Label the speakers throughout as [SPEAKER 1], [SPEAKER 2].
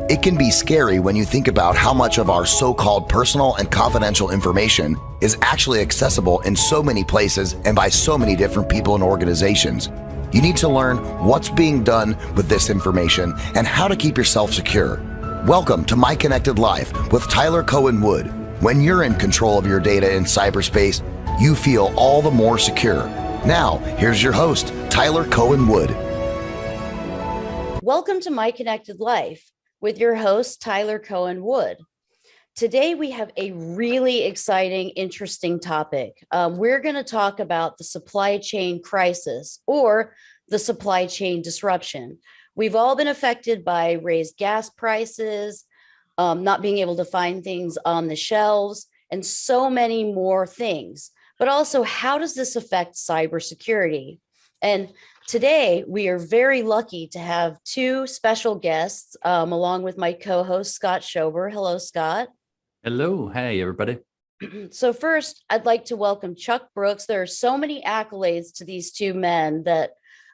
[SPEAKER 1] It can be scary when you think about how much of our so-called personal and confidential information is actually accessible in so many places and by so many different people and organizations. You need to learn what's being done with this information and how to keep yourself secure. Welcome to My Connected Life with Tyler Cohen Wood. When you're in control of your data in cyberspace, you feel all the more secure. Now, here's your host, Tyler Cohen Wood.
[SPEAKER 2] Welcome to My Connected Life with your host, Tyler Cohen Wood. Today, we have a really exciting, interesting topic. We're going to talk about the supply chain crisis or the supply chain disruption. We've all been affected by raised gas prices, not being able to find things on the shelves, and so many more things. But also, how does this affect cybersecurity? And today, we are very lucky to have two special guests, along with my co-host, Scott Schober. Hello, Scott.
[SPEAKER 3] Hello. Hey, everybody.
[SPEAKER 2] So first, I'd like to welcome Chuck Brooks. There are so many accolades to these two men that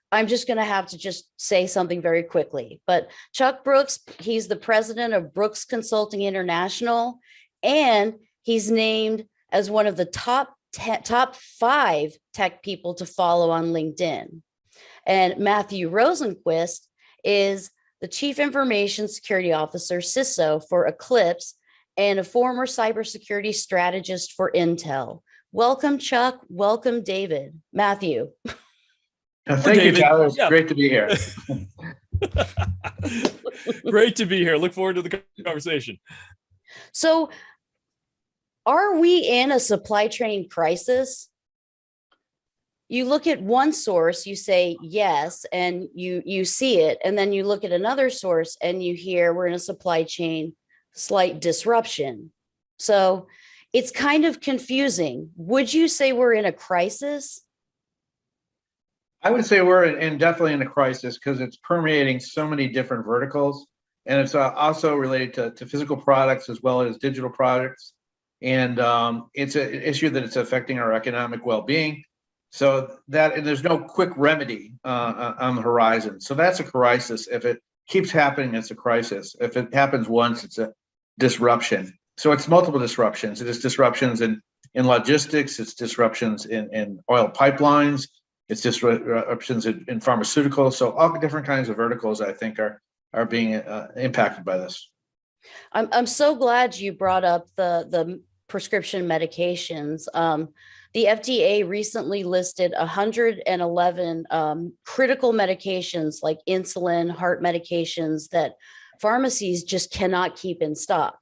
[SPEAKER 2] I'm just going to have to just say something very quickly. But Chuck Brooks, he's the president of Brooks Consulting International, and he's named as one of the top 5 tech people to follow on LinkedIn. And Matthew Rosenquist is the Chief Information Security Officer, CISO, for Eclipse and a former cybersecurity strategist for Intel. Welcome, Chuck. Welcome, David. Matthew.
[SPEAKER 4] Thank you, Tyler. It's great to be here.
[SPEAKER 5] Great to be here. Look forward to the conversation.
[SPEAKER 2] So, are we in a supply chain crisis? You look at one source, you say yes, and you see it, and then you look at another source and you hear we're in a supply chain slight disruption. So it's kind of confusing. Would you say we're in a crisis?
[SPEAKER 4] I would say we're definitely in a crisis because it's permeating so many different verticals, and it's also related to physical products as well as digital products. And it's an issue that it's affecting our economic well-being. So and there's no quick remedy on the horizon. So that's a crisis. If it keeps happening, it's a crisis. If it happens once, it's a disruption. So it's multiple disruptions. It is disruptions in logistics. It's disruptions in oil pipelines. It's disruptions in pharmaceuticals. So all different kinds of verticals, I think, are being impacted by this.
[SPEAKER 2] I'm so glad you brought up the prescription medications. The FDA recently listed 111 critical medications like insulin, heart medications that pharmacies just cannot keep in stock.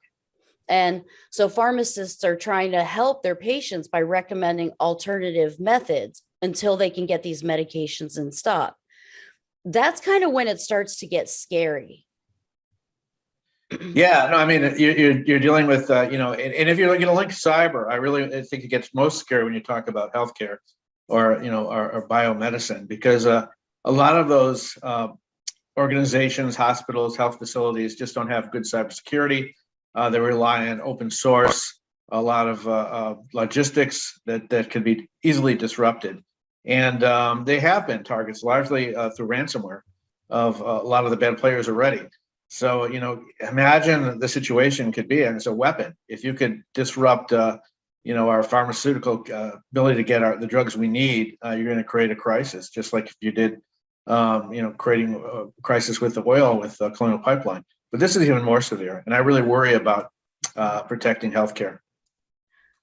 [SPEAKER 2] And so pharmacists are trying to help their patients by recommending alternative methods until they can get these medications in stock. That's kind of when it starts to get scary.
[SPEAKER 4] Yeah, no, I mean, you're dealing with, and if you're going to link cyber, I really think it gets most scary when you talk about healthcare or biomedicine, because a lot of those organizations, hospitals, health facilities just don't have good cybersecurity. They rely on open source, a lot of logistics that could be easily disrupted. And they have been targets largely through ransomware of a lot of the bad players already. So, imagine the situation could be, and it's a weapon. If you could disrupt, our pharmaceutical ability to get the drugs we need, you're going to create a crisis, just like if you did, creating a crisis with the oil, with the Colonial Pipeline. But this is even more severe, and I really worry about protecting healthcare.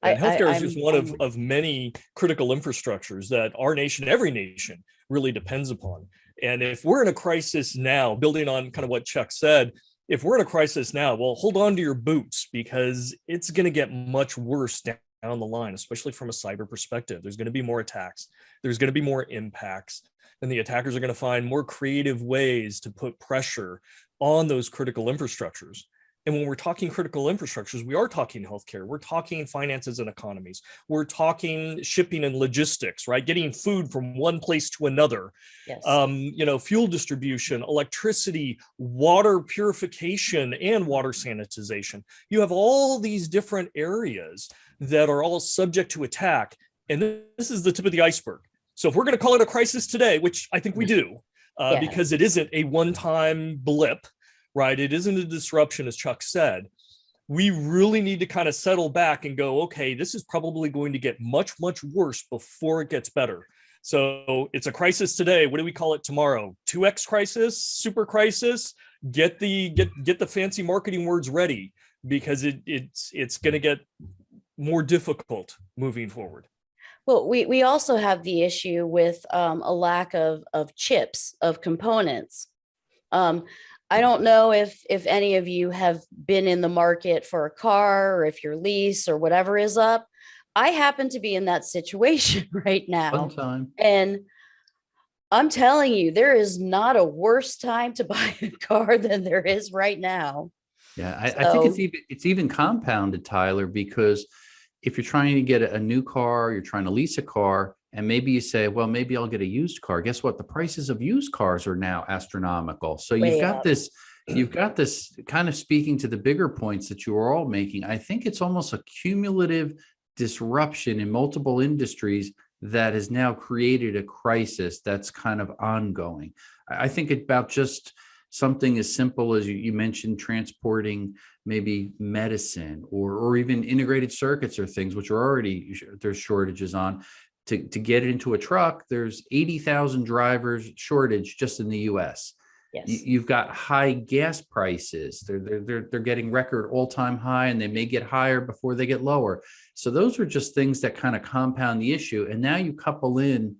[SPEAKER 5] And healthcare is just one of many critical infrastructures that our nation, every nation, really depends upon. And if we're in a crisis now, building on kind of what Chuck said, if we're in a crisis now, well, hold on to your boots, because it's going to get much worse down the line, especially from a cyber perspective. There's going to be more attacks. There's going to be more impacts. And the attackers are going to find more creative ways to put pressure on those critical infrastructures. And when we're talking critical infrastructures, we are talking healthcare, we're talking finances and economies, we're talking shipping and logistics, right? Getting food from one place to another,
[SPEAKER 2] yes.
[SPEAKER 5] Fuel distribution, electricity, water purification, and water sanitization. You have all these different areas that are all subject to attack. And this is the tip of the iceberg. So if we're going to call it a crisis today, which I think we do, because it isn't a one-time blip, right? It isn't a disruption, as Chuck said. We really need to kind of settle back and go, okay, this is probably going to get much, much worse before it gets better. So it's a crisis today. What do we call it tomorrow? 2X crisis, super crisis. Get the fancy marketing words ready, because it's going to get more difficult moving forward.
[SPEAKER 2] Well, we also have the issue with a lack of chips, of components. I don't know if any of you have been in the market for a car, or if your lease or whatever is up. I happen to be in that situation right now.
[SPEAKER 3] Fun time.
[SPEAKER 2] And I'm telling you, there is not a worse time to buy a car than there is right now.
[SPEAKER 3] Yeah, I think it's even compounded, Tyler, because if you're trying to get a new car, you're trying to lease a car, and maybe you say, well, maybe I'll get a used car. Guess what? The prices of used cars are now astronomical. So you've got this kind of speaking to the bigger points that you are all making. I think it's almost a cumulative disruption in multiple industries that has now created a crisis that's kind of ongoing. I think about just something as simple as you mentioned, transporting maybe medicine or even integrated circuits or things which are already, there's shortages on. To get it into a truck, there's 80,000 drivers shortage just in the US.
[SPEAKER 2] Yes.
[SPEAKER 3] You've got high gas prices. They're getting record all-time high, and they may get higher before they get lower. So those are just things that kind of compound the issue. And now you couple in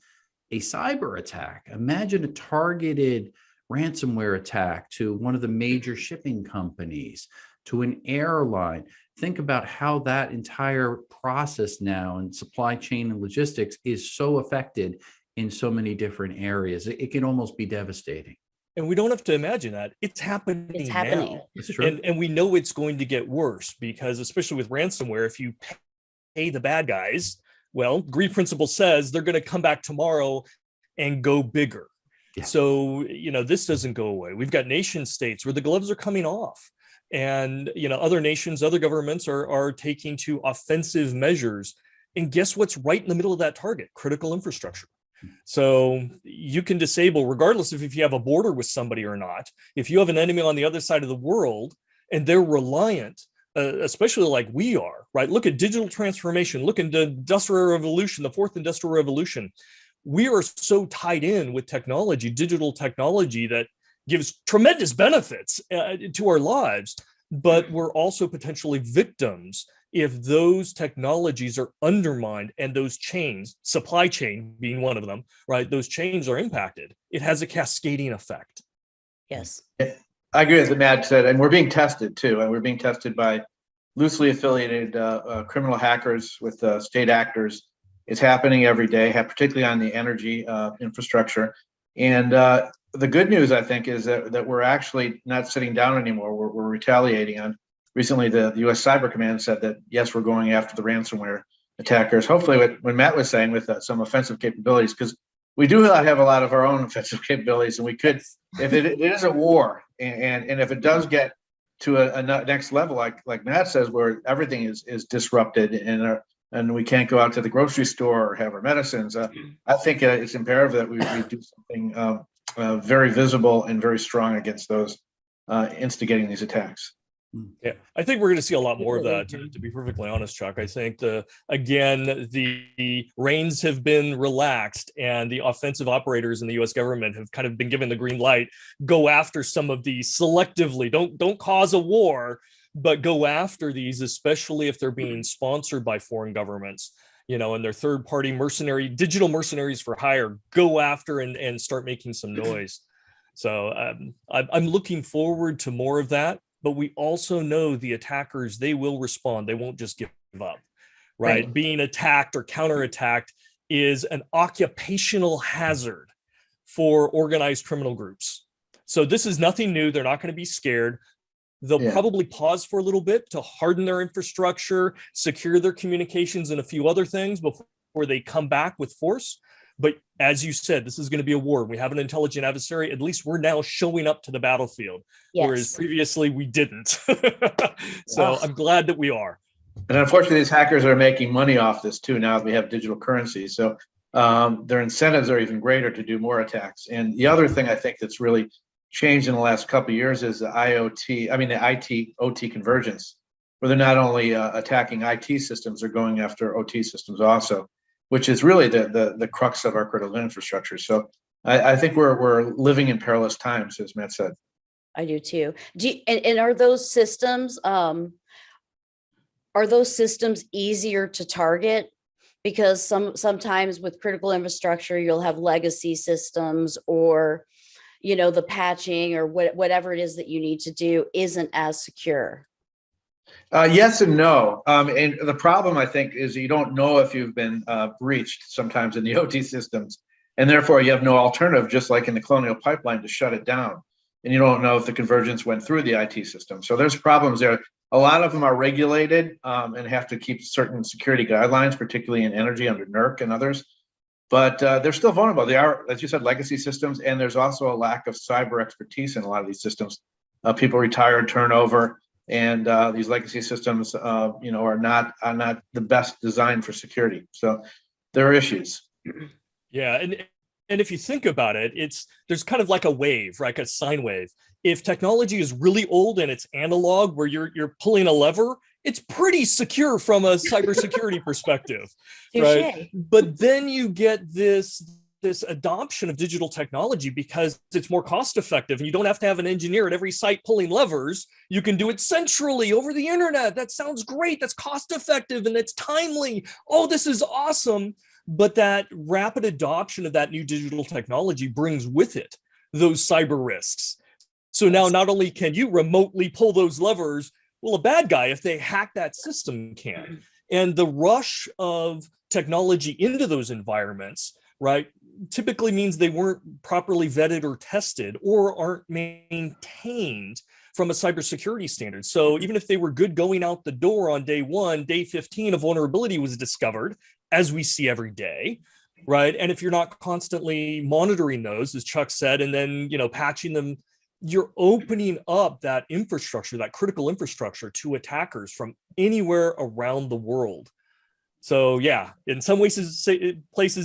[SPEAKER 3] a cyber attack. Imagine a targeted ransomware attack to one of the major shipping companies, to an airline. Think about how that entire process now in supply chain and logistics is so affected in so many different areas. It can almost be devastating.
[SPEAKER 5] And we don't have to imagine that. It's happening.
[SPEAKER 2] It's happening.
[SPEAKER 5] Now.
[SPEAKER 3] That's true.
[SPEAKER 5] And we know it's going to get worse, because especially with ransomware, if you pay the bad guys, well, greed principle says they're going to come back tomorrow and go bigger. Yeah. So, this doesn't go away. We've got nation states where the gloves are coming off. And, other nations, other governments are taking to offensive measures. And guess what's right in the middle of that target? Critical infrastructure. So you can disable, regardless of if you have a border with somebody or not. If you have an enemy on the other side of the world and they're reliant, especially like we are, right? Look at digital transformation, look at the Industrial Revolution, the fourth Industrial Revolution. We are so tied in with technology, digital technology, that gives tremendous benefits to our lives, but we're also potentially victims if those technologies are undermined and those chains, supply chain being one of them, right? Those chains are impacted. It has a cascading effect.
[SPEAKER 2] Yes.
[SPEAKER 4] I agree with what Matt said, and we're being tested too. And we're being tested by loosely affiliated criminal hackers with state actors. It's happening every day, particularly on the energy infrastructure. And the good news, I think, is that we're actually not sitting down anymore. We're retaliating on. Recently, the U.S. Cyber Command said that, yes, we're going after the ransomware attackers. Hopefully, what Matt was saying with some offensive capabilities, because we do have a lot of our own offensive capabilities, and we could, if it is a war, and if it does get to a next level, like Matt says, where everything is disrupted and we can't go out to the grocery store or have our medicines, I think it's imperative that we do something very visible and very strong against those instigating these attacks.
[SPEAKER 5] Yeah, I think we're going to see a lot more of that, to be perfectly honest, Chuck. I think the reins have been relaxed, and the offensive operators in the US government have kind of been given the green light. Go after some of these selectively. Don't cause a war, but go after these, especially if they're being sponsored by foreign governments, and they're third-party digital mercenaries for hire. Go after and start making some noise. So I'm looking forward to more of that. But we also know the attackers, they will respond. They won't just give up, right? Being attacked or counterattacked is an occupational hazard for organized criminal groups. So this is nothing new. They're not going to be scared. They'll probably pause for a little bit to harden their infrastructure, secure their communications, and a few other things before they come back with force. But as you said, this is going to be a war. We have an intelligent adversary. At least we're now showing up to the battlefield, whereas previously we didn't. So I'm glad that we are.
[SPEAKER 4] And unfortunately, these hackers are making money off this too. Now that we have digital currency, so their incentives are even greater to do more attacks. And the other thing I think that's really changed in the last couple of years is the IT OT convergence, where they're not only attacking IT systems, they're going after OT systems also, which is really the crux of our critical infrastructure. So I think we're living in perilous times, as Matt said.
[SPEAKER 2] I do too. And are those systems easier to target? Because sometimes with critical infrastructure, you'll have legacy systems, or the patching or whatever it is that you need to do isn't as secure.
[SPEAKER 4] Yes and no. And the problem, I think, is you don't know if you've been breached sometimes in the OT systems, and therefore you have no alternative, just like in the Colonial Pipeline, to shut it down. And you don't know if the convergence went through the IT system. So there's problems there. A lot of them are regulated and have to keep certain security guidelines, particularly in energy under NERC and others. But they're still vulnerable. They are, as you said, legacy systems, and there's also a lack of cyber expertise in a lot of these systems. People retire, turnover, and these legacy systems, are not the best designed for security. So there are issues.
[SPEAKER 5] Yeah, and if you think about it, there's kind of like a wave, right? Like a sine wave. If technology is really old and it's analog, where you're pulling a lever, it's pretty secure from a cybersecurity perspective, right? But then you get this adoption of digital technology because it's more cost effective, and you don't have to have an engineer at every site pulling levers. You can do it centrally over the internet. That sounds great. That's cost effective and it's timely. Oh, this is awesome. But that rapid adoption of that new digital technology brings with it those cyber risks. So now not only can you remotely pull those levers, well, a bad guy, if they hack that system, can. And the rush of technology into those environments, right, typically means they weren't properly vetted or tested, or aren't maintained from a cybersecurity standard. So even if they were good going out the door on day 1, day 15, a vulnerability was discovered, as we see every day, right? And if you're not constantly monitoring those, as Chuck said, and then patching them, you're opening up that infrastructure, that critical infrastructure, to attackers from anywhere around the world. So yeah, in some places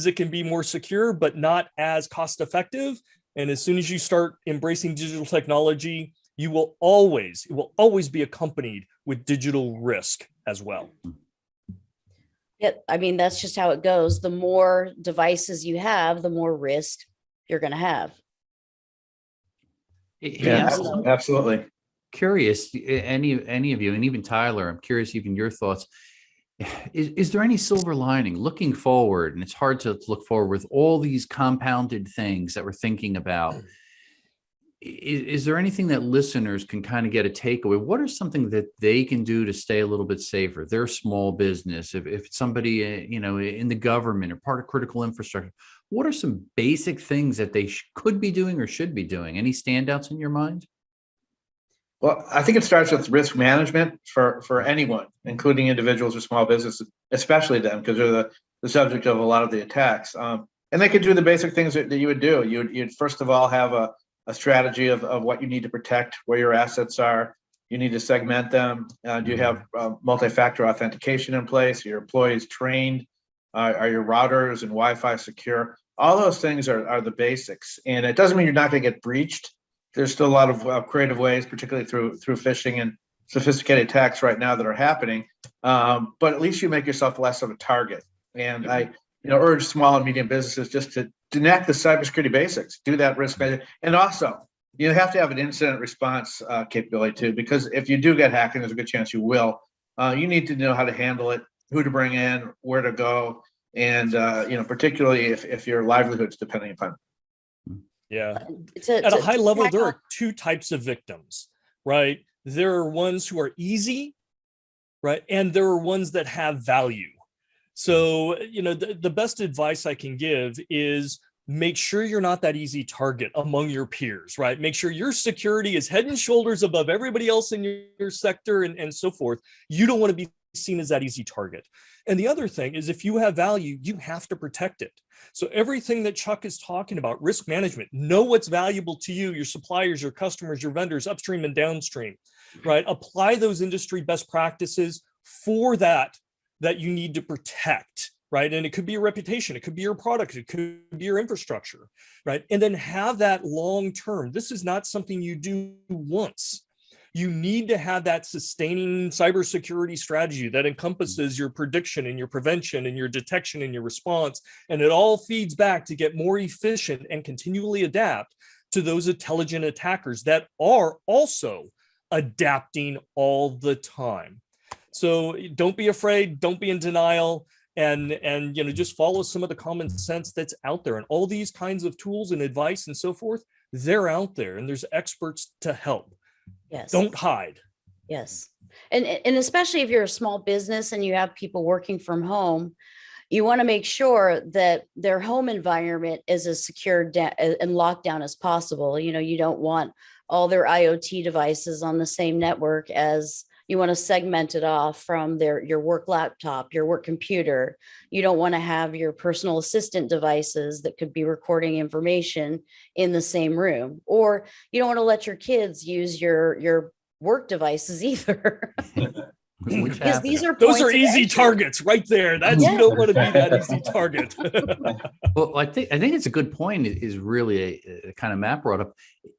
[SPEAKER 5] it can be more secure, but not as cost effective. And as soon as you start embracing digital technology, it will always be accompanied with digital risk as well.
[SPEAKER 2] Yeah, I mean, that's just how it goes. The more devices you have, the more risk you're going to have.
[SPEAKER 4] Yeah, absolutely.
[SPEAKER 3] Curious, any of you, and even Tyler, I'm curious, even your thoughts. Is there any silver lining looking forward? And it's hard to look forward with all these compounded things that we're thinking about. Is there anything that listeners can kind of get a takeaway? What are something that they can do to stay a little bit safer? Their small business, if somebody, in the government or part of critical infrastructure, what are some basic things that they could be doing or should be doing? Any standouts in your mind?
[SPEAKER 4] Well, I think it starts with risk management for anyone, including individuals or small businesses, especially them, because they're the subject of a lot of the attacks. And they could do the basic things that you would do. You'd first of all have a strategy of what you need to protect, where your assets are. You need to segment them. Do you have multi-factor authentication in place? Are your employees trained? Are your routers and Wi-Fi secure? All those things are the basics. And it doesn't mean you're not going to get breached. There's still a lot of creative ways, particularly through phishing and sophisticated attacks right now that are happening. But at least you make yourself less of a target. And I urge small and medium businesses just to enact the cybersecurity basics, do that risk management. And also, you have to have an incident response capability too, because if you do get hacked, and there's a good chance you will, you need to know how to handle it, who to bring in, where to go, and particularly if your livelihood's depending upon it.
[SPEAKER 5] Yeah. At a high level, there are two types of victims, right? There are ones who are easy, right? And there are ones that have value. So, the best advice I can give is make sure you're not that easy target among your peers, right? Make sure your security is head and shoulders above everybody else in your sector and so forth. You don't want to be seen as that easy target. And the other thing is, if you have value, you have to protect it. So everything that Chuck is talking about, risk management, know what's valuable to you, your suppliers, your customers, your vendors, upstream and downstream, right? Apply those industry best practices for that you need to protect, right? And it could be your reputation, it could be your product, it could be your infrastructure, right? And then have that long term. This is not something you do once. You need to have that sustaining cybersecurity strategy that encompasses your prediction and your prevention and your detection and your response. And it all feeds back to get more efficient and continually adapt to those intelligent attackers that are also adapting all the time. So don't be afraid, don't be in denial, and just follow some of the common sense that's out there. And all these kinds of tools and advice and so forth, they're out there, and there's experts to help.
[SPEAKER 2] Yes.
[SPEAKER 5] Don't hide.
[SPEAKER 2] Yes. And especially if you're a small business and you have people working from home, you want to make sure that their home environment is as secure and locked down as possible. You don't want all their IoT devices on the same network. As you want to segment it off from your work laptop, your work computer. You don't want to have your personal assistant devices that could be recording information in the same room, or you don't want to let your kids use your work devices either. Because those are easy
[SPEAKER 5] targets right there. You don't want to be that easy target.
[SPEAKER 3] Well, I think it's a good point. Is really a kind of Matt brought up,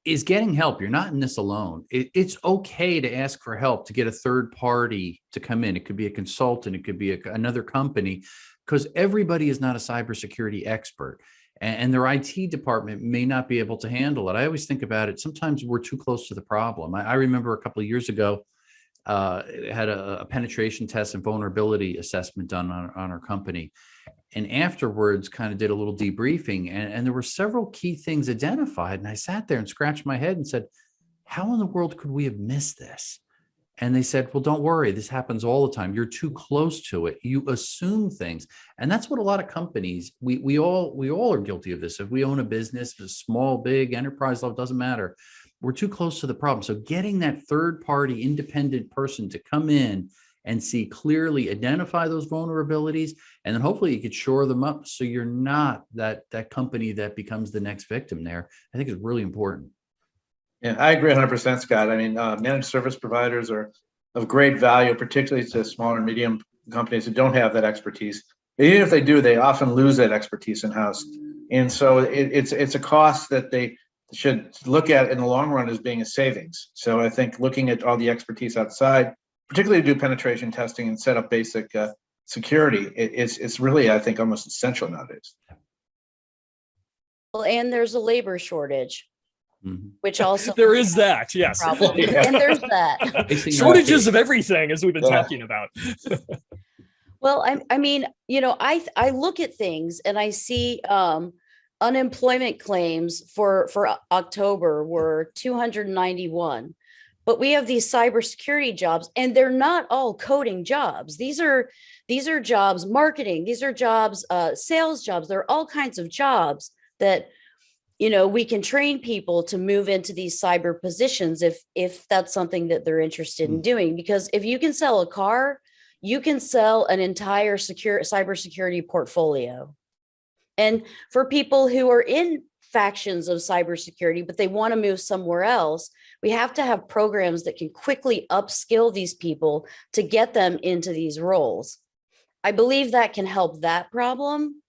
[SPEAKER 3] is getting help. You're not in this alone. It's okay to ask for help, to get a third party to come in. It could be a consultant, it could be another company, because everybody is not a cybersecurity expert, and their IT department may not be able to handle it. I always think about it. Sometimes we're too close to the problem. I remember a couple of years ago, had a penetration test and vulnerability assessment done on our company. And afterwards kind of did a little debriefing, and there were several key things identified. And I sat there and scratched my head and said, how in the world could we have missed this? And they said, well, don't worry, this happens all the time. You're too close to it. You assume things. And that's what a lot of companies, we all are guilty of this. If we own a business, small, big, enterprise level, doesn't matter. We're too close to the problem. So getting that third party independent person to come in and see clearly, identify those vulnerabilities, and then hopefully you could shore them up so you're not that company that becomes the next victim there, I think is really important.
[SPEAKER 4] Yeah, I agree 100%, Scott. I mean, managed service providers are of great value, particularly to small and medium companies who don't have that expertise. Even if they do, they often lose that expertise in-house. And so it's a cost that they should look at in the long run as being a savings. So I think looking at all the expertise outside, particularly to do penetration testing and set up basic security, it's really, I think, almost essential nowadays.
[SPEAKER 2] Well, and there's a labor shortage, which also
[SPEAKER 5] there is that, yes.
[SPEAKER 2] Yeah. And there's that.
[SPEAKER 5] Shortages of everything, as we've been talking about.
[SPEAKER 2] Well, I mean, I look at things and I see unemployment claims for October were 291. But we have these cybersecurity jobs, and they're not all coding jobs. These are jobs, marketing. These are jobs, sales jobs. There are all kinds of jobs that, we can train people to move into these cyber positions if that's something that they're interested in doing. Because if you can sell a car, you can sell an entire cybersecurity portfolio. And for people who are in factions of cybersecurity, but they want to move somewhere else, we have to have programs that can quickly upskill these people to get them into these roles. I believe that can help that problem,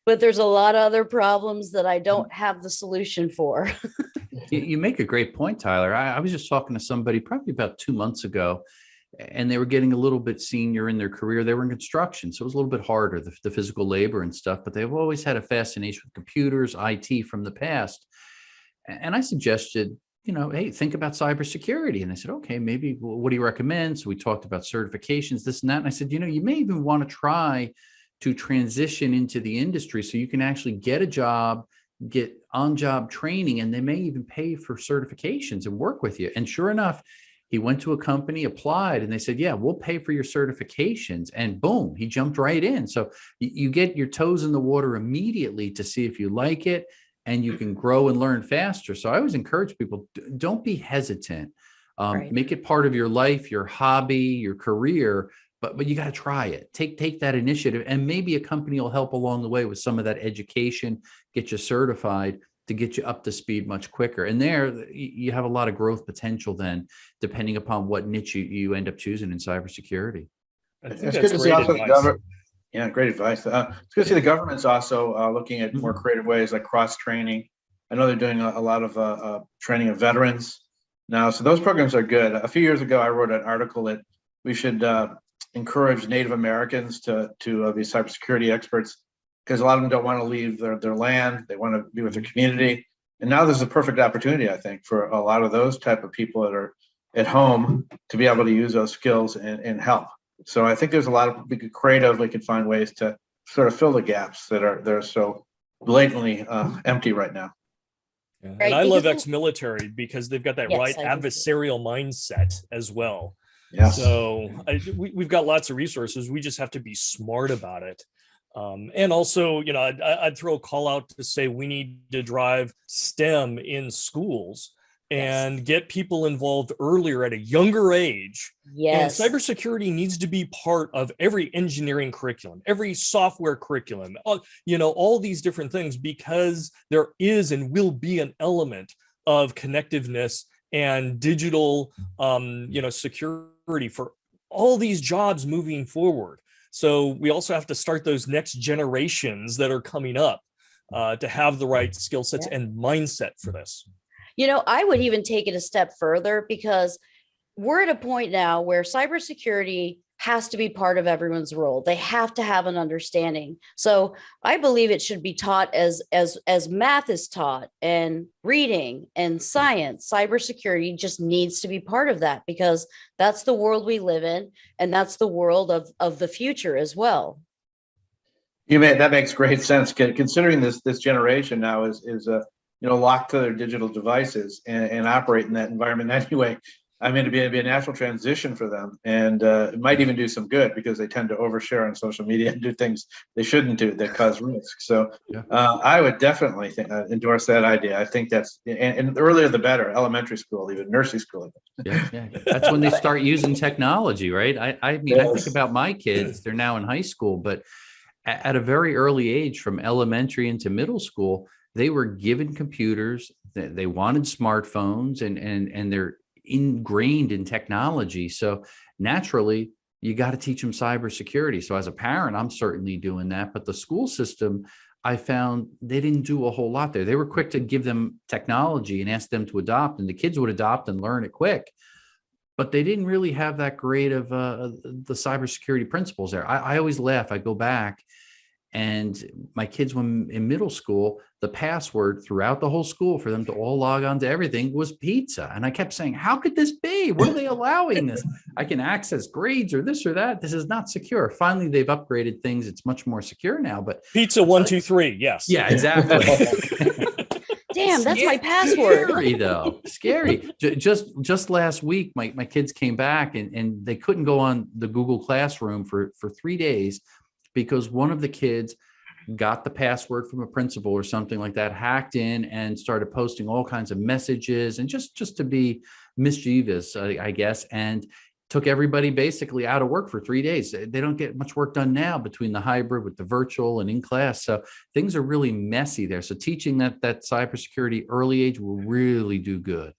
[SPEAKER 2] but there's a lot of other problems that I don't have the solution for.
[SPEAKER 3] You make a great point, Tyler. I was just talking to somebody probably about 2 months ago, and they were getting a little bit senior in their career. They were in construction, so it was a little bit harder, the physical labor and stuff, but they've always had a fascination with computers, IT from the past. And I suggested, hey, think about cybersecurity. And they said, okay, maybe, what do you recommend? So we talked about certifications, this and that. And I said, you may even want to try to transition into the industry so you can actually get a job, get on-job training, and they may even pay for certifications and work with you. And sure enough, he went to a company, applied, and they said, yeah, we'll pay for your certifications. And boom, he jumped right in. So you get your toes in the water immediately to see if you like it, and you can grow and learn faster. So I always encourage people, don't be hesitant.
[SPEAKER 2] Right.
[SPEAKER 3] Make it part of your life, your hobby, your career, but you got to try it. Take that initiative, and maybe a company will help along the way with some of that education, get you certified to get you up to speed much quicker. And there you have a lot of growth potential then, depending upon what niche you end up choosing in cybersecurity.
[SPEAKER 4] It's good to see also Yeah, great advice. It's good to see the government's also looking at more creative ways like cross training. I know they're doing a lot of training of veterans now, so those programs are good. A few years ago, I wrote an article that we should encourage Native Americans to be cybersecurity experts, because a lot of them don't want to leave their land. They want to be with their community. And now there's a perfect opportunity, I think, for a lot of those type of people that are at home to be able to use those skills and help. So I think there's a lot of creative, we can find ways to sort of fill the gaps that are so blatantly empty right now.
[SPEAKER 5] Yeah.
[SPEAKER 2] Right,
[SPEAKER 5] and I love
[SPEAKER 2] because-
[SPEAKER 5] ex-military because they've got that
[SPEAKER 2] Yes,
[SPEAKER 5] right
[SPEAKER 2] I do too.
[SPEAKER 5] adversarial mindset as well.
[SPEAKER 4] Yes.
[SPEAKER 5] So we've got lots of resources. We just have to be smart about it. And also, you know, I'd throw a call out to say we need to drive STEM in schools and get people involved earlier at a younger age.
[SPEAKER 2] Yes.
[SPEAKER 5] And cybersecurity needs to be part of every engineering curriculum, every software curriculum, you know, all these different things, because there is and will be an element of connectiveness and digital, you know, security for all these jobs moving forward. So we also have to start those next generations that are coming up to have the right skill sets and mindset for this.
[SPEAKER 2] You know, I would even take it a step further, because we're at a point now where cybersecurity has to be part of everyone's role. They have to have an understanding. So I believe it should be taught as math is taught, and reading and science. Cybersecurity just needs to be part of that, because that's the world we live in, and that's the world of the future as well.
[SPEAKER 4] That makes great sense, considering this generation now is locked to their digital devices and operate in that environment anyway. I mean, it'd be a natural transition for them, and it might even do some good, because they tend to overshare on social media and do things they shouldn't do that cause risk. So I would definitely endorse that idea. I think that's, and the earlier the better, elementary school, even nursery school.
[SPEAKER 3] Yeah. That's when they start using technology, right? I mean, I think about my kids, they're now in high school, but at a very early age, from elementary into middle school, they were given computers, they wanted smartphones, and they're ingrained in technology. So naturally, you got to teach them cybersecurity. So as a parent, I'm certainly doing that. But the school system, I found they didn't do a whole lot there. They were quick to give them technology and ask them to adopt, and the kids would adopt and learn it quick. But they didn't really have that great of the cybersecurity principles there. I always laugh. I go back, and my kids, when in middle school, the password throughout the whole school for them to all log on to everything was pizza. And I kept saying, how could this be? What are they allowing this? I can access grades or this or that. This is not secure. Finally, they've upgraded things. It's much more secure now. But
[SPEAKER 5] pizza 1, 2, 3. Yes.
[SPEAKER 3] Yeah, exactly.
[SPEAKER 2] Damn, that's my password.
[SPEAKER 3] Scary though. Scary. Just last week, my kids came back and they couldn't go on the Google Classroom for 3 days, because one of the kids got the password from a principal or something like that, hacked in and started posting all kinds of messages, and just to be mischievous, I guess, and took everybody basically out of work for 3 days. They don't get much work done now between the hybrid with the virtual and in class. So things are really messy there. So teaching that cybersecurity early age will really do good.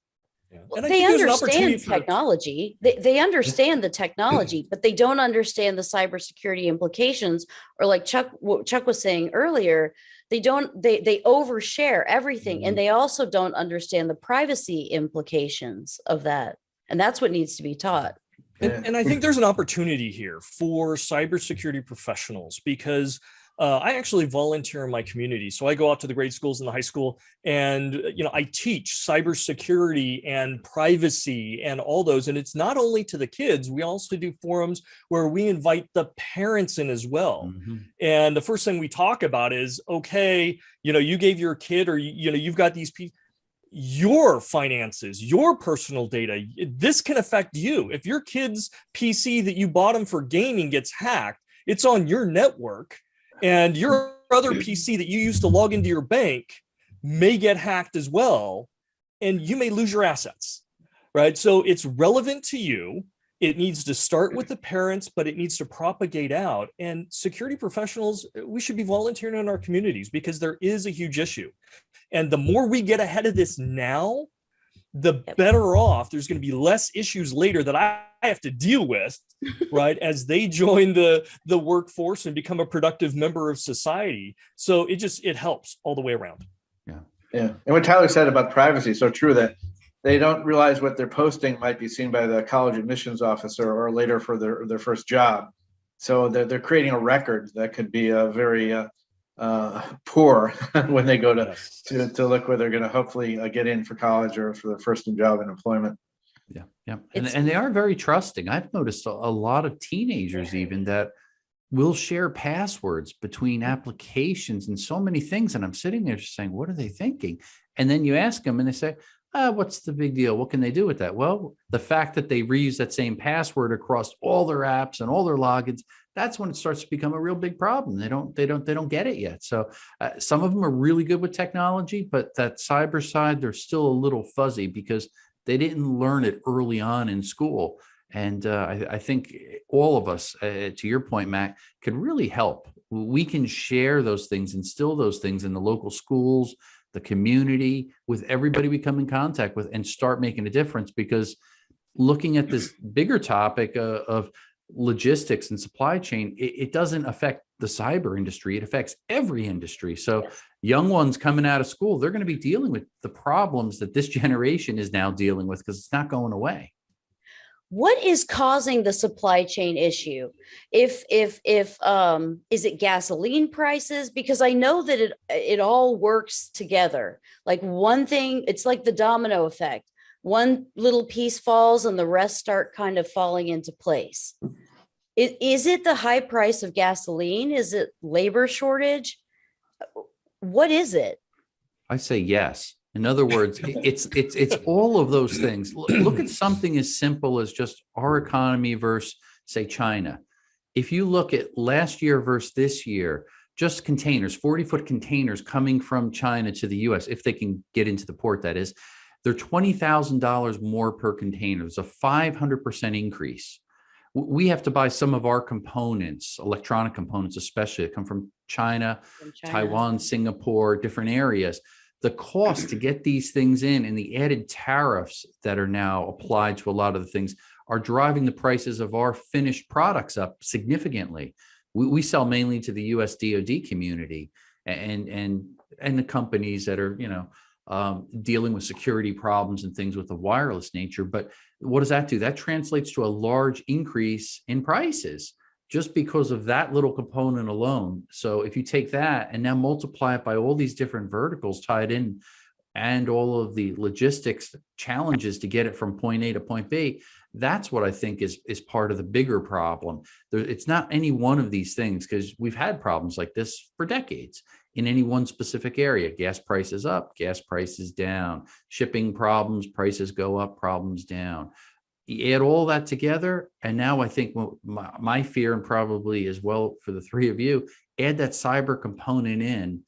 [SPEAKER 2] Well, they understand technology. They understand the technology, but they don't understand the cybersecurity implications. Or like what Chuck was saying earlier, they overshare everything, and they also don't understand the privacy implications of that. And that's what needs to be taught.
[SPEAKER 5] And I think there's an opportunity here for cybersecurity professionals, because I actually volunteer in my community. So I go out to the grade schools and the high school, and I teach cybersecurity and privacy and all those. And it's not only to the kids. We also do forums where we invite the parents in as well. Mm-hmm. And the first thing we talk about is, okay, you gave your kid, or you've got these people, your finances, your personal data, this can affect you. If your kid's PC that you bought them for gaming gets hacked, it's on your network. And your other PC that you use to log into your bank may get hacked as well, and you may lose your assets, right? So it's relevant to you. It needs to start with the parents, but it needs to propagate out. And security professionals, we should be volunteering in our communities, because there is a huge issue. And the more we get ahead of this now, the better off there's going to be less issues later that I have to deal with, right, as they join the workforce and become a productive member of society. So it helps all the way around.
[SPEAKER 4] Yeah. And what Tyler said about privacy is so true, that they don't realize what they're posting might be seen by the college admissions officer or later for their first job. So they're creating a record that could be a very poor when they go to look where they're going to hopefully get in for college or for their first job in employment.
[SPEAKER 3] Yeah. And they are very trusting. I've noticed a lot of teenagers even that will share passwords between applications and so many things. And I'm sitting there just saying, what are they thinking? And then you ask them and they say, what's the big deal? What can they do with that? Well, the fact that they reuse that same password across all their apps and all their logins, that's when it starts to become a real big problem. They don't get it yet. So some of them are really good with technology, but that cyber side, they're still a little fuzzy because they didn't learn it early on in school. And I think all of us, to your point, Matt, could really help. We can share those things, instill those things in the local schools, the community, with everybody we come in contact with, and start making a difference. Because looking at this bigger topic of logistics and supply chain, it doesn't affect the cyber industry. It affects every industry. So young ones coming out of school, they're going to be dealing with the problems that this generation is now dealing with because it's not going away.
[SPEAKER 2] What is causing the supply chain issue? Is it gasoline prices? Because I know that it all works together. Like one thing, it's like the domino effect. One little piece falls and the rest start kind of falling into place. Is it the high price of gasoline? Is it labor shortage? What is it?
[SPEAKER 3] I say yes. In other words, it's all of those things. Look at something as simple as just our economy versus, say, China. If you look at last year versus this year, just containers, 40-foot containers coming from China to the US, if they can get into the port, that is, they're $20,000 more per container. It's a 500% increase. We have to buy some of our components, electronic components especially, that come from China, Taiwan, Singapore, different areas. The cost to get these things in and the added tariffs that are now applied to a lot of the things are driving the prices of our finished products up significantly. We sell mainly to the US DoD community and the companies that are, dealing with security problems and things with the wireless nature. But what does that do? That translates to a large increase in prices just because of that little component alone. So if you take that and now multiply it by all these different verticals tied in and all of the logistics challenges to get it from point A to point B, that's what I think is part of the bigger problem. It's not any one of these things, because we've had problems like this for decades in any one specific area. Gas prices up, gas prices down, shipping problems, prices go up, problems down. You add all that together, and now I think my fear, and probably as well for the three of you, add that cyber component in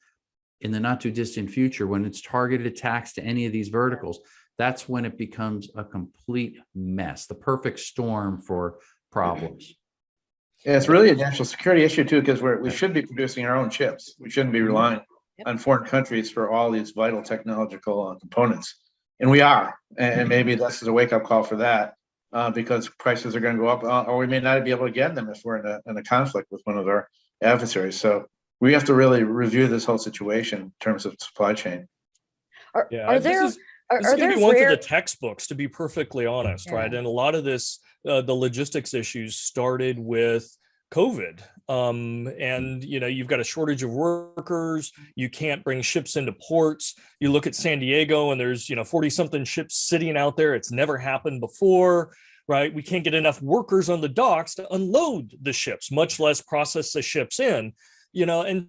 [SPEAKER 3] the not too distant future when it's targeted attacks to any of these verticals. That's when it becomes a complete mess, the perfect storm for problems.
[SPEAKER 4] Yeah, it's really a national security issue too, because we should be producing our own chips. We shouldn't be relying on foreign countries for all these vital technological components, and we are. And maybe this is a wake-up call for that, because prices are going to go up, or we may not be able to get them if we're in a conflict with one of our adversaries. So we have to really review this whole situation in terms of supply chain.
[SPEAKER 5] This is going to be one for the textbooks, to be perfectly honest, right? And a lot of this, the logistics issues started with COVID. And, you've got a shortage of workers. You can't bring ships into ports. You look at San Diego and there's, 40 something ships sitting out there. It's never happened before, right? We can't get enough workers on the docks to unload the ships, much less process the ships in, and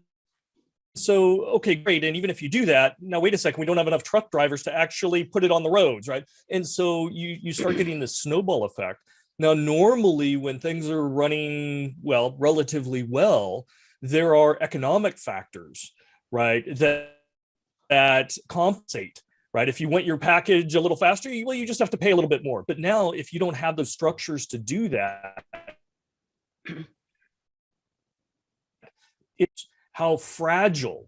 [SPEAKER 5] so, okay, great. And even if you do that, now wait a second, we don't have enough truck drivers to actually put it on the roads, right? And so you start getting this snowball effect. Now, normally when things are running relatively well, there are economic factors, right, that compensate, right? If you want your package a little faster, you just have to pay a little bit more. But now, if you don't have those structures to do that, it's how fragile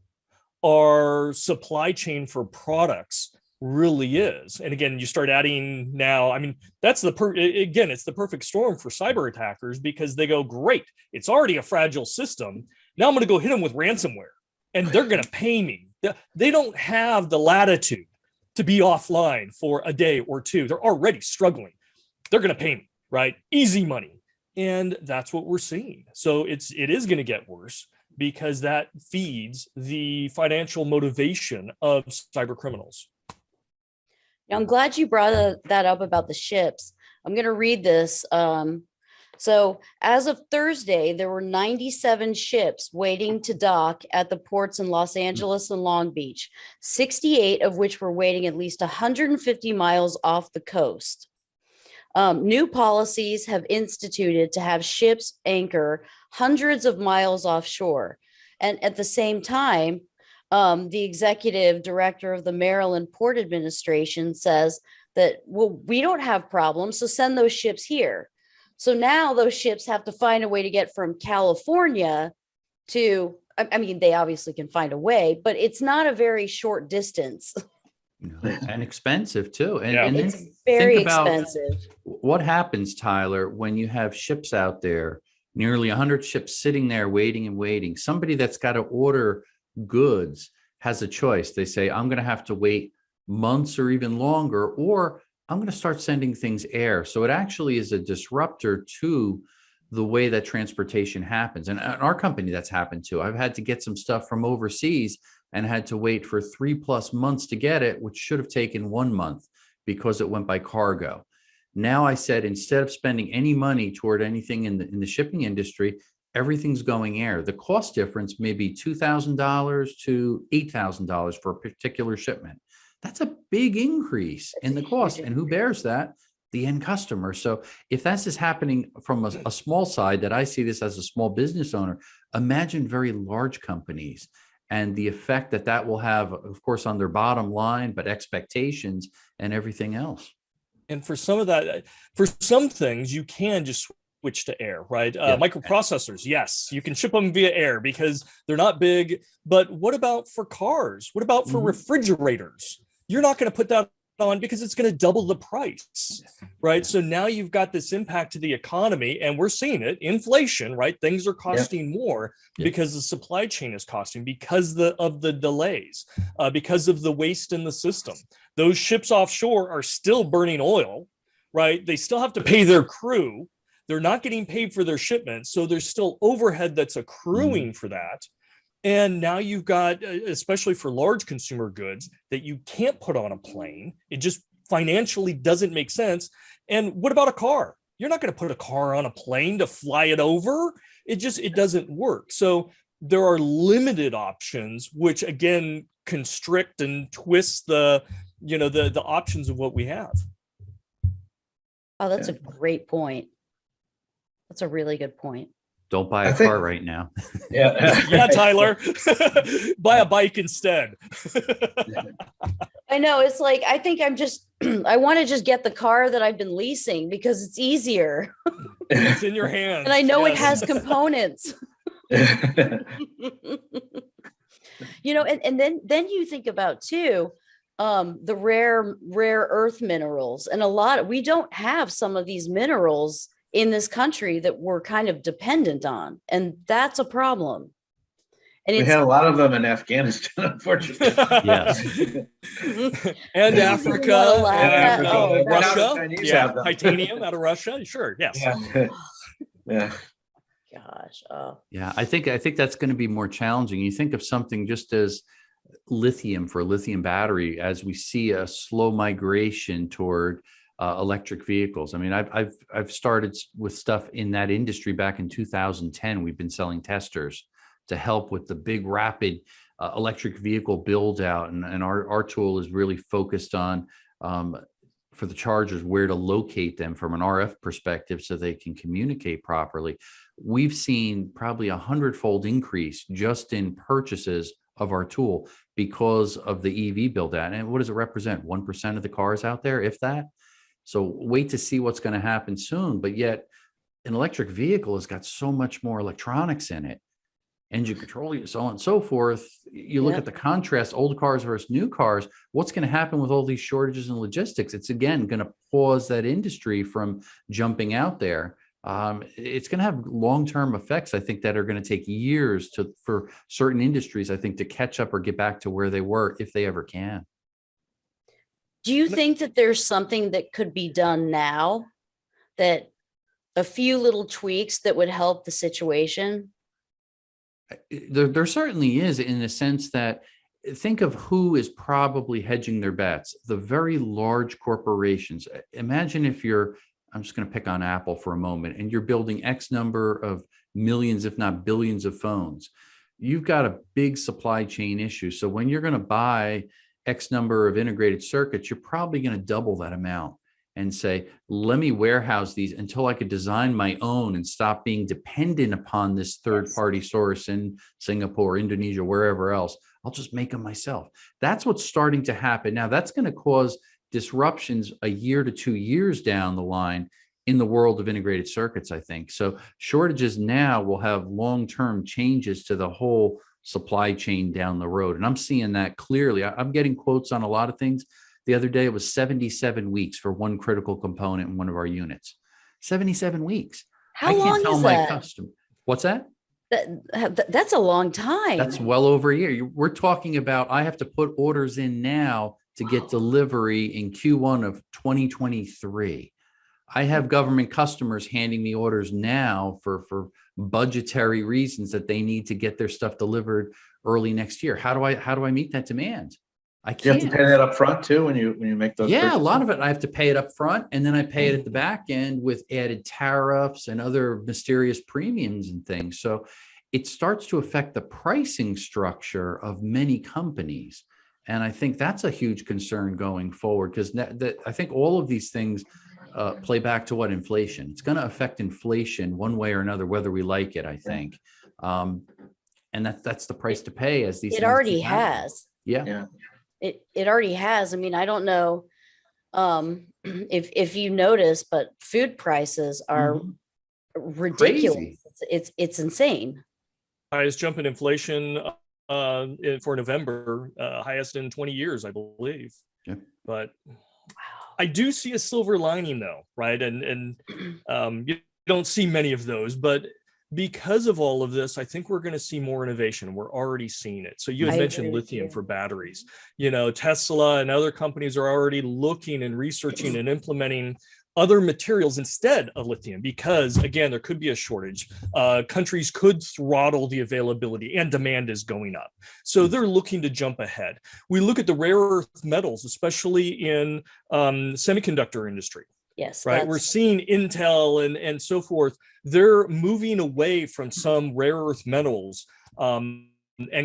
[SPEAKER 5] our supply chain for products really is. And again, you start adding now, I mean, that's again, it's the perfect storm for cyber attackers, because they go, great, it's already a fragile system. Now I'm going to go hit them with ransomware, and they're going to pay me. They don't have the latitude to be offline for a day or two. They're already struggling. They're going to pay me, right? Easy money. And that's what we're seeing. So it is going to get worse, because that feeds the financial motivation of cyber criminals.
[SPEAKER 2] Now, I'm glad you brought that up about the ships. I'm going to read this. So as of Thursday, there were 97 ships waiting to dock at the ports in Los Angeles and Long Beach, 68 of which were waiting at least 150 miles off the coast. New policies have instituted to have ships anchor hundreds of miles offshore. And at the same time, the executive director of the Maryland Port Administration says that, well, we don't have problems, so send those ships here. So now those ships have to find a way to get from California to, I mean, they obviously can find a way, but it's not a very short distance.
[SPEAKER 3] And expensive too.
[SPEAKER 5] And
[SPEAKER 2] it's very expensive.
[SPEAKER 3] What happens, Tyler, when you have ships out there, nearly 100 ships sitting there waiting and waiting? Somebody that's got to order goods has a choice. They say, I'm going to have to wait months or even longer, or I'm going to start sending things air. So it actually is a disruptor to the way that transportation happens. And in our company, that's happened too. I've had to get some stuff from overseas and had to wait for 3+ months to get it, which should have taken 1 month because it went by cargo. Now I said, instead of spending any money toward anything in the shipping industry, everything's going air. The cost difference may be $2,000 to $8,000 for a particular shipment. That's a big increase in the cost. And who bears that? The end customer. So if that's just happening from a small side, that I see this as a small business owner, imagine very large companies and the effect that that will have, of course, on their bottom line, but expectations and everything else.
[SPEAKER 5] And for some of that, for some things, you can just switch to air, right?
[SPEAKER 3] Yeah.
[SPEAKER 5] Microprocessors, yes, you can ship them via air because they're not big. But what about for cars? What about for refrigerators? You're not going to put that on because it's going to double the price, right? So now you've got this impact to the economy, and we're seeing it, inflation, right? Things are costing more because the supply chain is costing, because of the delays, because of the waste in the system. Those ships offshore are still burning oil, right? They still have to pay their crew. They're not getting paid for their shipments. So there's still overhead that's accruing for that. And now you've got, especially for large consumer goods, that you can't put on a plane. It just financially doesn't make sense. And what about a car? You're not going to put a car on a plane to fly it over. It doesn't work. So there are limited options, which again constrict and twist the options of what we have.
[SPEAKER 2] Oh, that's a great point. That's a really good point.
[SPEAKER 3] Don't buy a car right now.
[SPEAKER 5] Yeah, Tyler. Buy a bike instead.
[SPEAKER 2] I know. It's like, I think I want to just get the car that I've been leasing because it's easier.
[SPEAKER 5] It's in your hands.
[SPEAKER 2] And I know it has components. And then you think about too, the rare earth minerals, and we don't have some of these minerals in this country that we're kind of dependent on. And that's a problem. And
[SPEAKER 4] we had a lot of them in Afghanistan, unfortunately.
[SPEAKER 3] Yes.
[SPEAKER 5] And Africa,
[SPEAKER 4] and
[SPEAKER 5] Russia. Yeah, titanium out of Russia. Sure. Yes.
[SPEAKER 4] Yeah.
[SPEAKER 2] Gosh.
[SPEAKER 3] Yeah, I think that's going to be more challenging. You think of something just as lithium, for a lithium battery, as we see a slow migration toward electric vehicles. I mean, I've started with stuff in that industry back in 2010. We've been selling testers to help with the big rapid electric vehicle build out, and our tool is really focused on for the chargers, where to locate them from an RF perspective so they can communicate properly. We've seen probably 100-fold increase just in purchases of our tool because of the EV build out. And what does it represent? 1% of the cars out there, if that. So wait to see what's going to happen soon. But yet an electric vehicle has got so much more electronics in it. engine control units, so on and so forth. You look
[SPEAKER 2] Yeah.
[SPEAKER 3] at the contrast, old cars versus new cars. What's going to happen with all these shortages in logistics? It's again going to pause that industry from jumping out there. It's going to have long-term effects, I think, that are going to take years for certain industries, I think, to catch up or get back to where they were, if they ever can.
[SPEAKER 2] Do you think that there's something that could be done now, that a few little tweaks that would help the situation?
[SPEAKER 3] There certainly is, in the sense that, think of who is probably hedging their bets. The very large corporations. Imagine if I'm just going to pick on Apple for a moment, and you're building X number of millions, if not billions of phones. You've got a big supply chain issue. So when you're going to buy X number of integrated circuits, you're probably going to double that amount and say, let me warehouse these until I could design my own and stop being dependent upon this third-party source in Singapore, Indonesia, wherever else. I'll just make them myself. That's what's starting to happen. Now, that's going to cause disruptions a year to 2 years down the line in the world of integrated circuits, I think. So shortages now will have long-term changes to the whole supply chain down the road. And I'm seeing that clearly. I'm getting quotes on a lot of things. The other day, it was 77 weeks for one critical component in one of our units. 77 weeks.
[SPEAKER 2] How long is
[SPEAKER 3] my
[SPEAKER 2] that?
[SPEAKER 3] customer. What's that?
[SPEAKER 2] That's a long time.
[SPEAKER 3] That's well over a year. We're talking about, I have to put orders in now to get delivery in Q1 of 2023. I have government customers handing me orders now for budgetary reasons that they need to get their stuff delivered early next year. How do I meet that demand? I can't.
[SPEAKER 4] You have to pay that up front too when you make those.
[SPEAKER 3] Yeah,
[SPEAKER 4] purchases?
[SPEAKER 3] a lot of it I have to pay it up front, and then I pay it at the back end with added tariffs and other mysterious premiums and things. So it starts to affect the pricing structure of many companies. And I think that's a huge concern going forward, because I think all of these things play back to what inflation. It's going to affect inflation one way or another, whether we like it, I think. And that's the price to pay as these.
[SPEAKER 2] It already has.
[SPEAKER 3] Yeah.
[SPEAKER 2] It already has. I mean, I don't know if you notice, but food prices are ridiculous.
[SPEAKER 3] Crazy.
[SPEAKER 2] It's insane.
[SPEAKER 5] Highest jump in inflation for November, highest in 20 years, I believe.
[SPEAKER 3] Yeah.
[SPEAKER 5] But I do see a silver lining, though, right? And you don't see many of those, but because of all of this, I think we're going to see more innovation. We're already seeing it. So you had mentioned lithium for batteries. You know, Tesla and other companies are already looking and researching and implementing other materials instead of lithium, because again, there could be a shortage. Countries could throttle the availability, and demand is going up. So they're looking to jump ahead. We look at the rare earth metals, especially in semiconductor industry.
[SPEAKER 2] Yes.
[SPEAKER 5] Right. We're seeing Intel and so forth. They're moving away from some rare earth metals and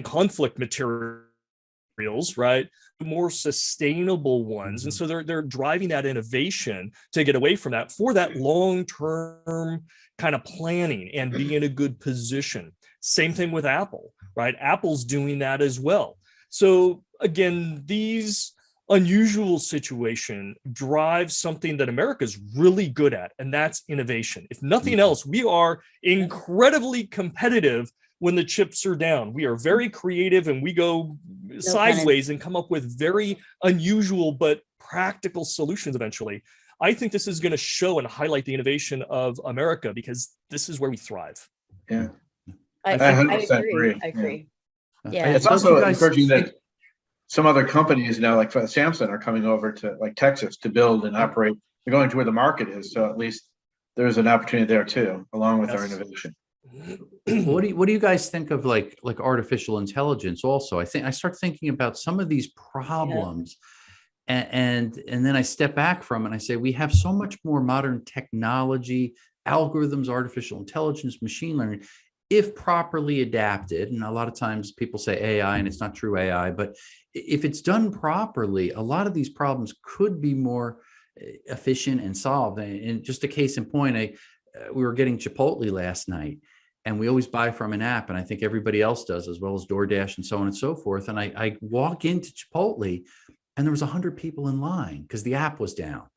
[SPEAKER 5] conflict materials, right? More sustainable ones. And so they're driving that innovation to get away from that for that long-term kind of planning and be in a good position. Same thing with Apple, right? Apple's doing that as well. So again, these unusual situation drives something that America's really good at, and that's innovation. If nothing else, we are incredibly competitive when the chips are down. We are very creative, and we go sideways and come up with very unusual but practical solutions eventually. I think this is going to show and highlight the innovation of America, because this is where we thrive.
[SPEAKER 4] Yeah.
[SPEAKER 2] I agree. I agree. Yeah.
[SPEAKER 4] It's also encouraging that some other companies now, like Samsung, are coming over to like Texas to build and operate. They're going to where the market is, so at least there's an opportunity there too, along with our innovation.
[SPEAKER 3] What do you guys think of like artificial intelligence? Also, I start thinking about some of these problems, and then I step back from it and I say, we have so much more modern technology, algorithms, artificial intelligence, machine learning, if properly adapted. And a lot of times people say AI, and it's not true AI, but if it's done properly, a lot of these problems could be more efficient and solved. And just a case in point, we were getting Chipotle last night, and we always buy from an app, and I think everybody else does, as well as DoorDash and so on and so forth. And I walk into Chipotle, and there was 100 people in line because the app was down.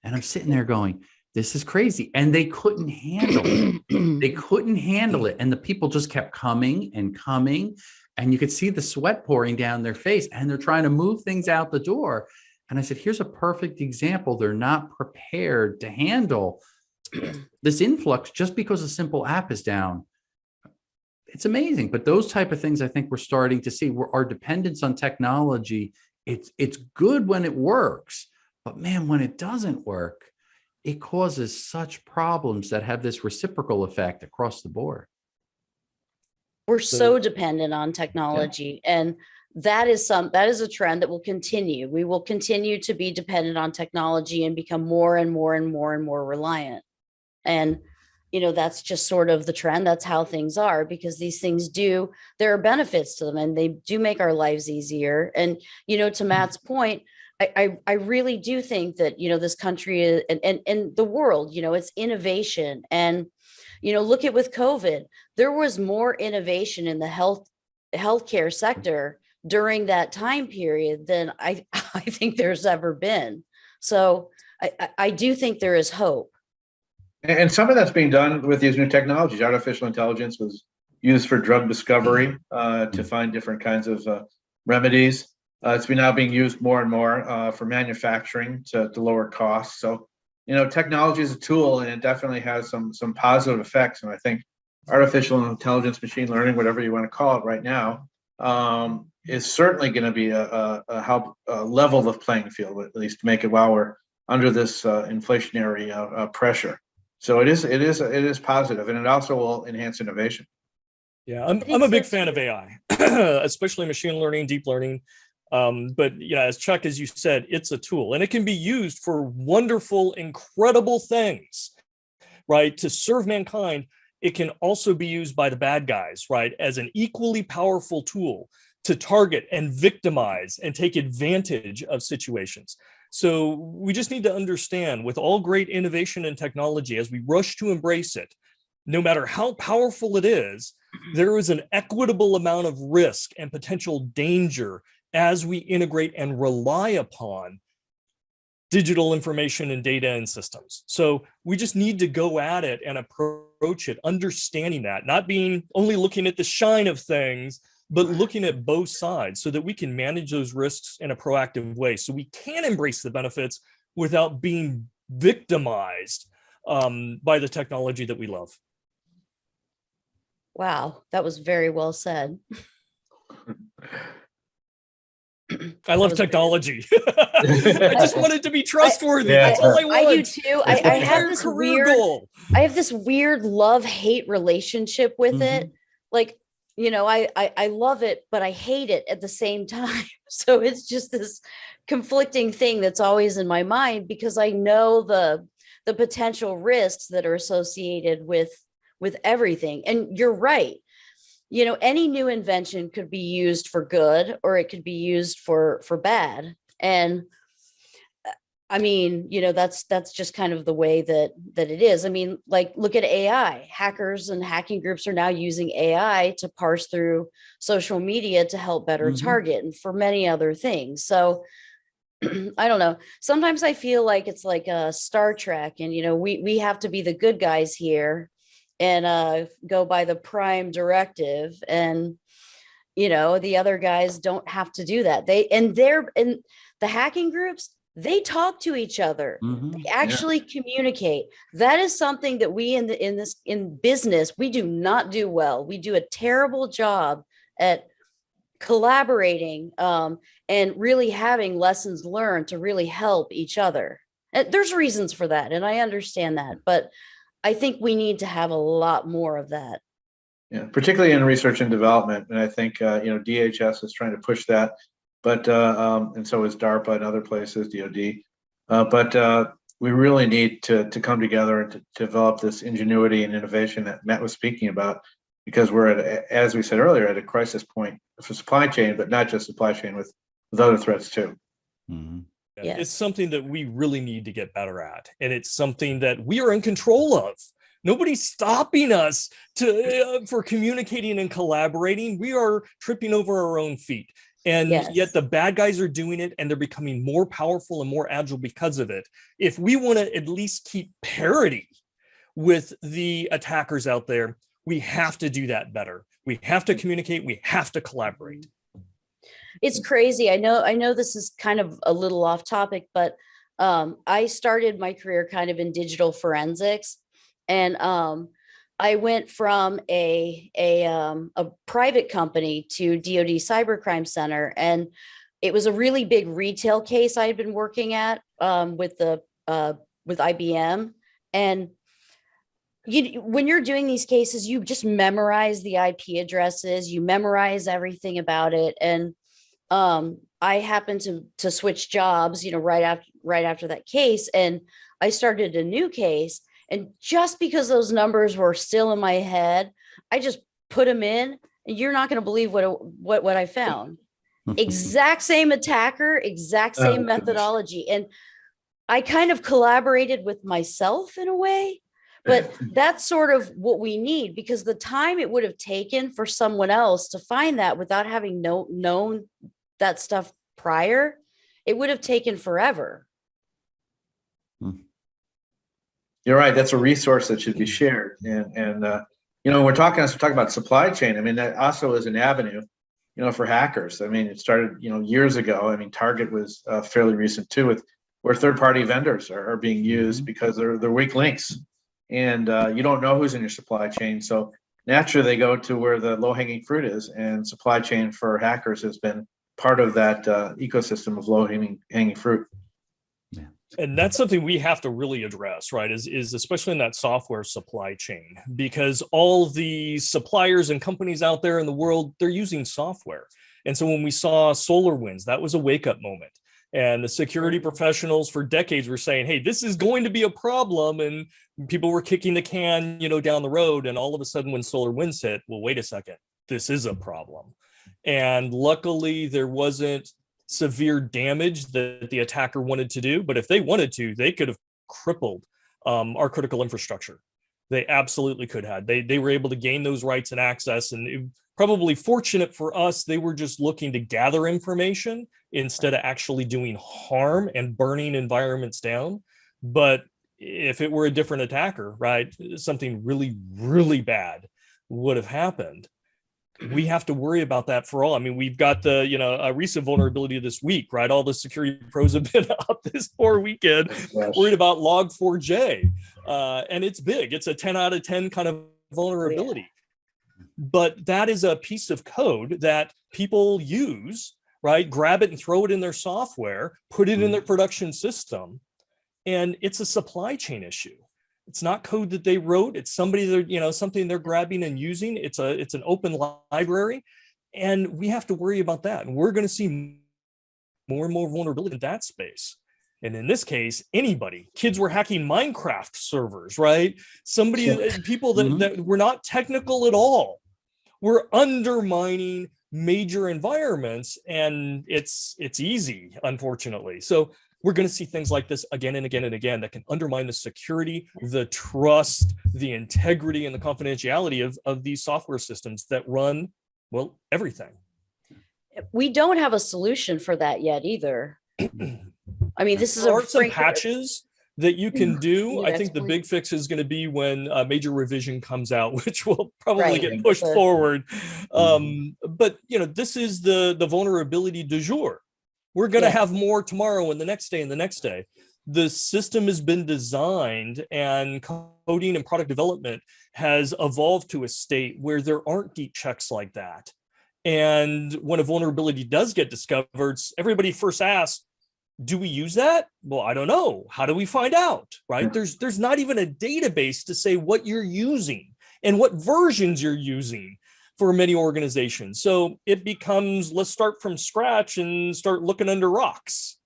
[SPEAKER 3] And I'm sitting there going, this is crazy. And they couldn't handle it. They couldn't handle it. And the people just kept coming and coming. And you could see the sweat pouring down their face, and they're trying to move things out the door. And I said, here's a perfect example. They're not prepared to handle this influx just because a simple app is down. It's amazing. But those type of things, I think we're starting to see, where our dependence on technology, it's good when it works, but man, when it doesn't work, it causes such problems that have this reciprocal effect across the board.
[SPEAKER 2] We're so dependent on technology, and that is a trend that will continue. We will continue to be dependent on technology and become more and more and more and more reliant. And, that's just sort of the trend. That's how things are, because these things there are benefits to them, and they do make our lives easier. And, to Matt's point, I really do think that, this country and the world, it's innovation. And, look at with COVID, there was more innovation in the healthcare sector during that time period than I think there's ever been. So I do think there is hope.
[SPEAKER 4] And some of that's being done with these new technologies. Artificial intelligence was used for drug discovery to find different kinds of remedies. It's now being used more and more for manufacturing to lower costs. So, technology is a tool, and it definitely has some positive effects. And I think artificial intelligence, machine learning, whatever you want to call it right now, is certainly going to be a help level the playing field, at least to make it while we're under this inflationary pressure. So it is positive, and it also will enhance innovation.
[SPEAKER 5] Yeah, I'm a big fan of AI, especially machine learning, deep learning. But as Chuck, as you said, it's a tool, and it can be used for wonderful, incredible things, right? To serve mankind. It can also be used by the bad guys, right, as an equally powerful tool to target and victimize and take advantage of situations. So we just need to understand, with all great innovation and technology, as we rush to embrace it, no matter how powerful it is, there is an equitable amount of risk and potential danger as we integrate and rely upon digital information and data and systems. So we just need to go at it and approach it, understanding that, not being only looking at the shine of things, but looking at both sides so that we can manage those risks in a proactive way, so we can embrace the benefits without being victimized by the technology that we love.
[SPEAKER 2] Wow, that was very well said.
[SPEAKER 5] I love technology. I just want it to be trustworthy. That's all I want.
[SPEAKER 2] I do too. I have this weird goal. I have this weird love-hate relationship with it. Like, I love it, but I hate it at the same time. So it's just this conflicting thing that's always in my mind, because I know the potential risks that are associated with everything. And you're right. Any new invention could be used for good, or it could be used for bad. And I mean, that's just kind of the way that it is. I mean, like, look at AI. Hackers and hacking groups are now using AI to parse through social media to help better target, and for many other things. So I don't know. Sometimes I feel like it's like a Star Trek, and we have to be the good guys here and go by the prime directive, and the other guys don't have to do that. And the hacking groups, they talk to each other. They actually communicate. That is something that we in business, we do not do well. We do a terrible job at collaborating and really having lessons learned to really help each other. And there's reasons for that, and I understand that, but I think we need to have a lot more of that.
[SPEAKER 4] Yeah, particularly in research and development. And I think, DHS is trying to push that, but, and so is DARPA and other places, DOD. But we really need to come together and to develop this ingenuity and innovation that Matt was speaking about, because we're as we said earlier, at a crisis point for supply chain, but not just supply chain, with other threats too.
[SPEAKER 2] Yes.
[SPEAKER 5] It's something that we really need to get better at. And it's something that we are in control of. Nobody's stopping us for communicating and collaborating. We are tripping over our own feet. And
[SPEAKER 2] Yes.
[SPEAKER 5] yet the bad guys are doing it, and they're becoming more powerful and more agile because of it. If we want to at least keep parity with the attackers out there, we have to do that better. We have to communicate. We have to collaborate.
[SPEAKER 2] It's crazy. I know this is kind of a little off topic, but I started my career kind of in digital forensics, and I went from a private company to DoD Cybercrime Center, and it was a really big retail case I had been working at with IBM. And when you're doing these cases, you just memorize the IP addresses, you memorize everything about it. And I happened to switch jobs, right after that case, and I started a new case. And just because those numbers were still in my head, I just put them in, and you're not going to believe what I found. Exact same attacker, exact same methodology. And I kind of collaborated with myself in a way, but that's sort of what we need, because the time it would have taken for someone else to find that without having known that stuff prior, it would have taken forever.
[SPEAKER 4] You're right. That's a resource that should be shared. And we're talking about supply chain. I mean, that also is an avenue, for hackers. I mean, it started, years ago. I mean, Target was fairly recent too, where third-party vendors are being used because they're weak links, and you don't know who's in your supply chain. So naturally, they go to where the low-hanging fruit is, and supply chain for hackers has been part of that ecosystem of low-hanging fruit.
[SPEAKER 5] And that's something we have to really address, right? Is especially in that software supply chain, because all the suppliers and companies out there in the world, they're using software. And so when we saw SolarWinds, that was a wake-up moment. And the security professionals for decades were saying, hey, this is going to be a problem. And people were kicking the can, down the road. And all of a sudden when SolarWinds hit, well, wait a second, this is a problem. And luckily there wasn't severe damage that the attacker wanted to do. But if they wanted to, they could have crippled our critical infrastructure. They absolutely could have. They were able to gain those rights and access. And it, probably fortunate for us, they were just looking to gather information instead of actually doing harm and burning environments down. But if it were a different attacker, right, something really, really bad would have happened. We have to worry about that for all. I mean, we've got the, a recent vulnerability this week, right? All the security pros have been up this poor weekend, worried about Log4j. And it's big. It's a 10 out of 10 kind of vulnerability. But that is a piece of code that people use, right? Grab it and throw it in their software, put it in their production system. And it's a supply chain issue. It's not code that they wrote. It's somebody that, something they're grabbing and using. It's an open library, and we have to worry about that. And we're going to see more and more vulnerability in that space. And in this case, kids were hacking Minecraft servers, right? People that were not technical at all were undermining major environments, and it's easy, unfortunately. So we're going to see things like this again and again and again that can undermine the security, the trust, the integrity, and the confidentiality of these software systems that run, well, everything.
[SPEAKER 2] We don't have a solution for that yet either. I mean, this is
[SPEAKER 5] there are some patches that you can do. I think the big fix is going to be when a major revision comes out, which will probably get pushed forward. But this is the vulnerability du jour. We're going to have more tomorrow and the next day and the next day. The system has been designed, and coding and product development has evolved to a state where there aren't deep checks like that. And when a vulnerability does get discovered, everybody first asks, do we use that? Well, I don't know. How do we find out, right? There's not even a database to say what you're using and what versions you're using for many organizations. So it becomes, let's start from scratch and start looking under rocks.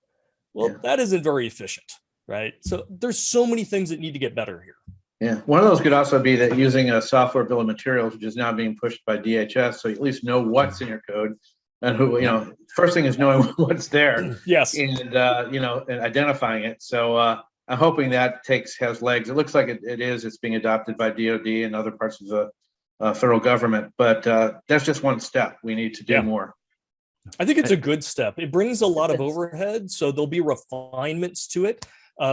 [SPEAKER 5] Well, that isn't very efficient, right? So there's so many things that need to get better here.
[SPEAKER 4] Yeah, one of those could also be that using a software bill of materials, which is now being pushed by DHS, so you at least know what's in your code, and who, first thing is knowing what's there.
[SPEAKER 5] Yes.
[SPEAKER 4] And and identifying it. So I'm hoping that has legs. It looks like it is. It's being adopted by DoD and other parts of the federal government, but that's just one step. We need to do more.
[SPEAKER 5] I think it's a good step. It brings a lot of overhead, so there'll be refinements to it.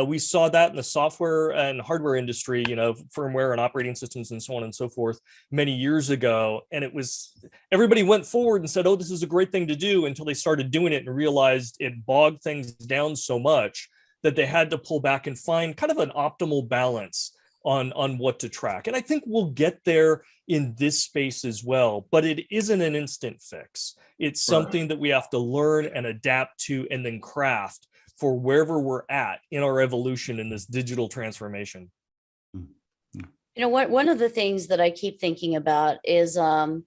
[SPEAKER 5] We saw that in the software and hardware industry, firmware and operating systems and so on and so forth many years ago. And everybody went forward and said, oh, this is a great thing to do, until they started doing it and realized it bogged things down so much that they had to pull back and find kind of an optimal balance on what to track. And I think we'll get there in this space as well, but it isn't an instant fix. It's something that we have to learn and adapt to and then craft for wherever we're at in our evolution in this digital transformation.
[SPEAKER 2] One of the things that I keep thinking about is to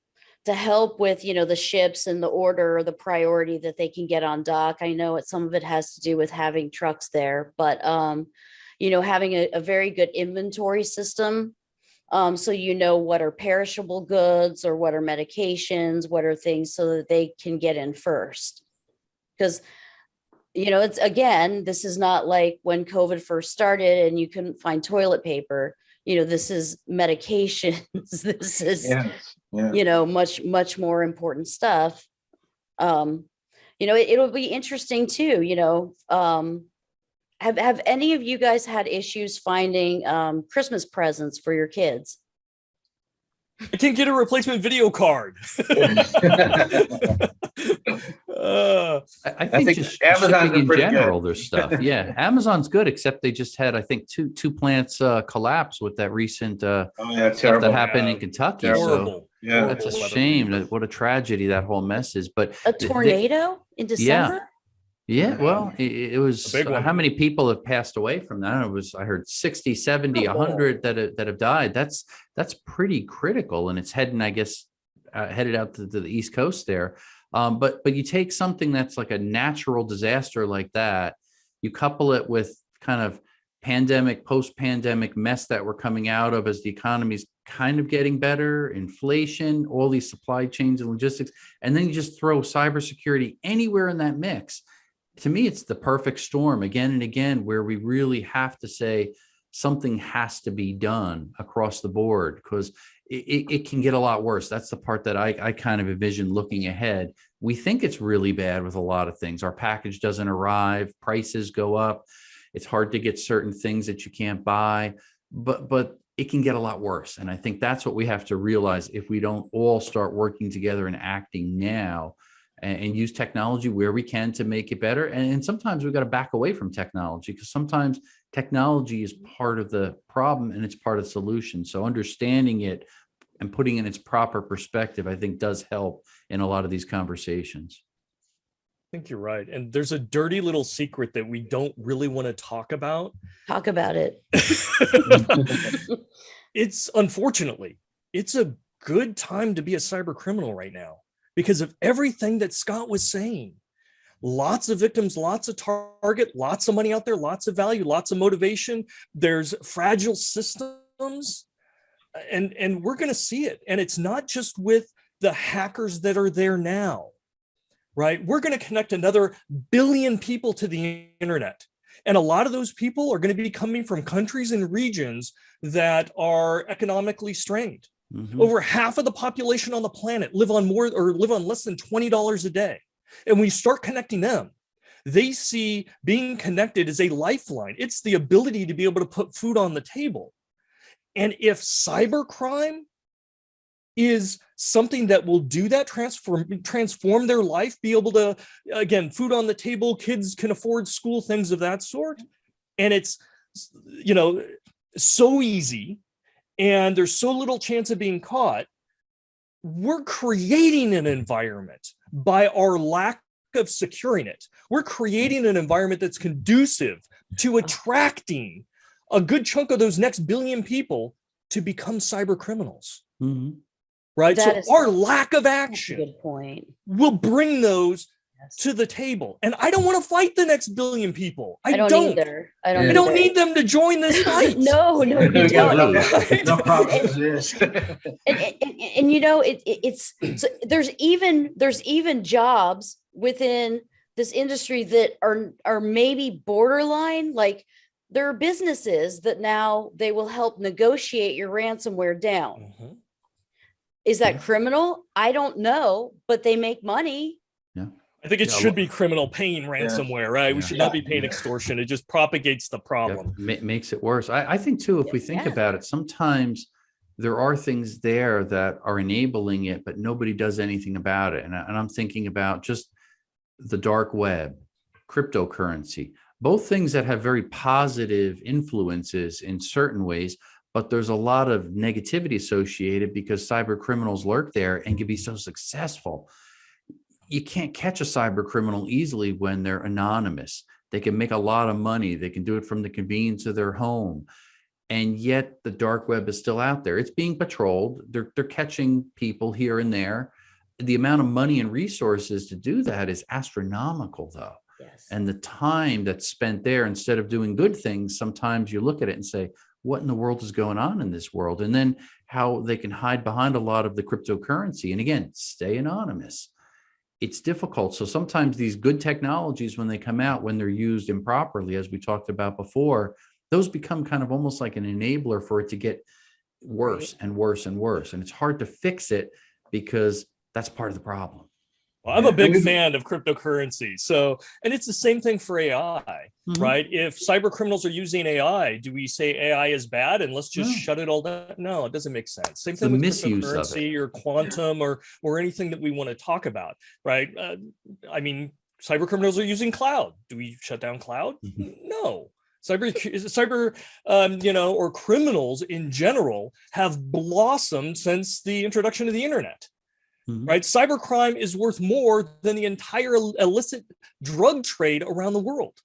[SPEAKER 2] help with, the ships and the order or the priority that they can get on dock. I know some of it has to do with having trucks there, but having a very good inventory system. So what are perishable goods or what are medications, what are things, so that they can get in first. Because, it's, again, this is not like when COVID first started and you couldn't find toilet paper. This is medications. This is, much, much more important stuff. It'll be interesting too, Have any of you guys had issues finding Christmas presents for your kids?
[SPEAKER 5] I can't get a replacement video card.
[SPEAKER 3] I think just Amazon in general, there's stuff. Yeah, Amazon's good, except they just had, I think, two plants collapse with that recent stuff that happened in Kentucky.
[SPEAKER 5] Terrible.
[SPEAKER 3] So that's a shame. What a tragedy that whole mess is. But
[SPEAKER 2] a tornado in December?
[SPEAKER 3] Yeah, well, it was how many people have passed away from that? I heard 60, 70, 100 that have died. That's pretty critical, and it's heading, I guess, headed out to the East Coast there. But you take something that's like a natural disaster like that, you couple it with kind of pandemic, post-pandemic mess that we're coming out of as the economy's kind of getting better, inflation, all these supply chains and logistics, and then you just throw cybersecurity anywhere in that mix. To me, it's the perfect storm again and again, where we really have to say something has to be done across the board, because it can get a lot worse. That's the part that I kind of envision looking ahead. We think it's really bad with a lot of things. Our package doesn't arrive, prices go up. It's hard to get certain things that you can't buy, but it can get a lot worse. And I think that's what we have to realize if we don't all start working together and acting now, and use technology where we can to make it better. And sometimes we've got to back away from technology, because sometimes technology is part of the problem and it's part of the solution. So understanding it and putting it in its proper perspective, I think, does help in a lot of these conversations.
[SPEAKER 5] I think you're right. And there's a dirty little secret that we don't really want to talk about.
[SPEAKER 2] Talk about it.
[SPEAKER 5] Unfortunately, it's a good time to be a cyber criminal right now, because of everything that Scott was saying. Lots of victims, lots of target, lots of money out there, lots of value, lots of motivation. There's fragile systems, and we're going to see it. And it's not just with the hackers that are there now, right? We're going to connect another billion people to the internet. And a lot of those people are going to be coming from countries and regions that are economically strained. Mm-hmm. Over half of the population on the planet live on less than $20 a day. And we start connecting them. They see being connected as a lifeline. It's the ability to be able to put food on the table. And if cybercrime is something that will do that, transform their life, be able to, again, food on the table, kids can afford school, things of that sort. And it's, so easy, and there's so little chance of being caught, we're creating an environment by our lack of securing it. We're creating an environment that's conducive to attracting a good chunk of those next billion people to become cyber criminals. Mm-hmm. Right? So our lack of action
[SPEAKER 2] good point.
[SPEAKER 5] Will bring those to the table. And I don't want to fight the next billion people. I don't
[SPEAKER 2] either.
[SPEAKER 5] I don't need them to join this fight.
[SPEAKER 2] No, you don't.
[SPEAKER 4] No problem.
[SPEAKER 2] It's so there's even jobs within this industry that are maybe borderline. Like, there are businesses that now they will help negotiate your ransomware down. Mm-hmm. Is that criminal? I don't know, but they make money.
[SPEAKER 3] Yeah.
[SPEAKER 5] I think it should be criminal paying ransomware, right? We
[SPEAKER 3] Yeah.
[SPEAKER 5] should not be paying extortion. It just propagates the problem.
[SPEAKER 3] Makes it worse. I think too, if we think about it, sometimes there are things there that are enabling it, but nobody does anything about it. And I'm thinking about just the dark web, cryptocurrency, both things that have very positive influences in certain ways, but there's a lot of negativity associated because cyber criminals lurk there and can be so successful. You can't catch a cyber criminal easily when they're anonymous. They can make a lot of money. They can do it from the convenience of their home. And yet the dark web is still out there. It's being patrolled. They're catching people here and there. The amount of money and resources to do that is astronomical, though.
[SPEAKER 2] Yes.
[SPEAKER 3] And the time that's spent there, instead of doing good things, sometimes you look at it and say, what in the world is going on in this world? And then how they can hide behind a lot of the cryptocurrency. And again, stay anonymous. It's difficult. So sometimes these good technologies, when they come out, when they're used improperly, as we talked about before, those become kind of almost like an enabler for it to get worse and worse and worse. And it's hard to fix it because that's part of the problem.
[SPEAKER 5] Well, I'm a big fan of cryptocurrency. So, and it's the same thing for AI, right? If cyber criminals are using AI, do we say AI is bad and let's just shut it all down? No, it doesn't make sense. Same thing with cryptocurrency or quantum or anything that we want to talk about, right? I mean, cyber criminals are using cloud. Do we shut down cloud? No. Cyber, or criminals in general have blossomed since the introduction of the internet. Right? Cybercrime is worth more than the entire illicit drug trade around the world.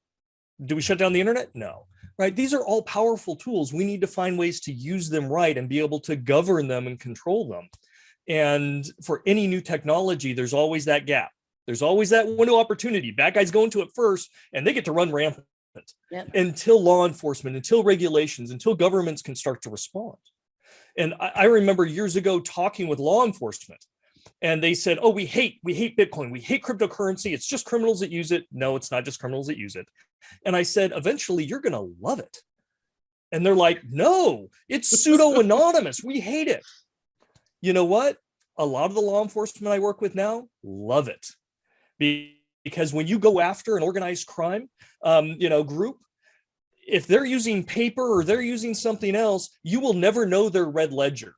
[SPEAKER 5] Do we shut down the internet? No. Right? These are all powerful tools. We need to find ways to use them right and be able to govern them and control them. And for any new technology, there's always that gap. There's always that window of opportunity. Bad guys go into it first and they get to run rampant until law enforcement, until regulations, until governments can start to respond. And I remember years ago talking with law enforcement. And they said, oh, we hate Bitcoin. We hate cryptocurrency. It's just criminals that use it. No, it's not just criminals that use it. And I said, eventually, you're going to love it. And they're like, no, it's pseudo-anonymous. We hate it. You know what? A lot of the law enforcement I work with now love it. Because when you go after an organized crime, group, if they're using paper or they're using something else, you will never know their red ledger.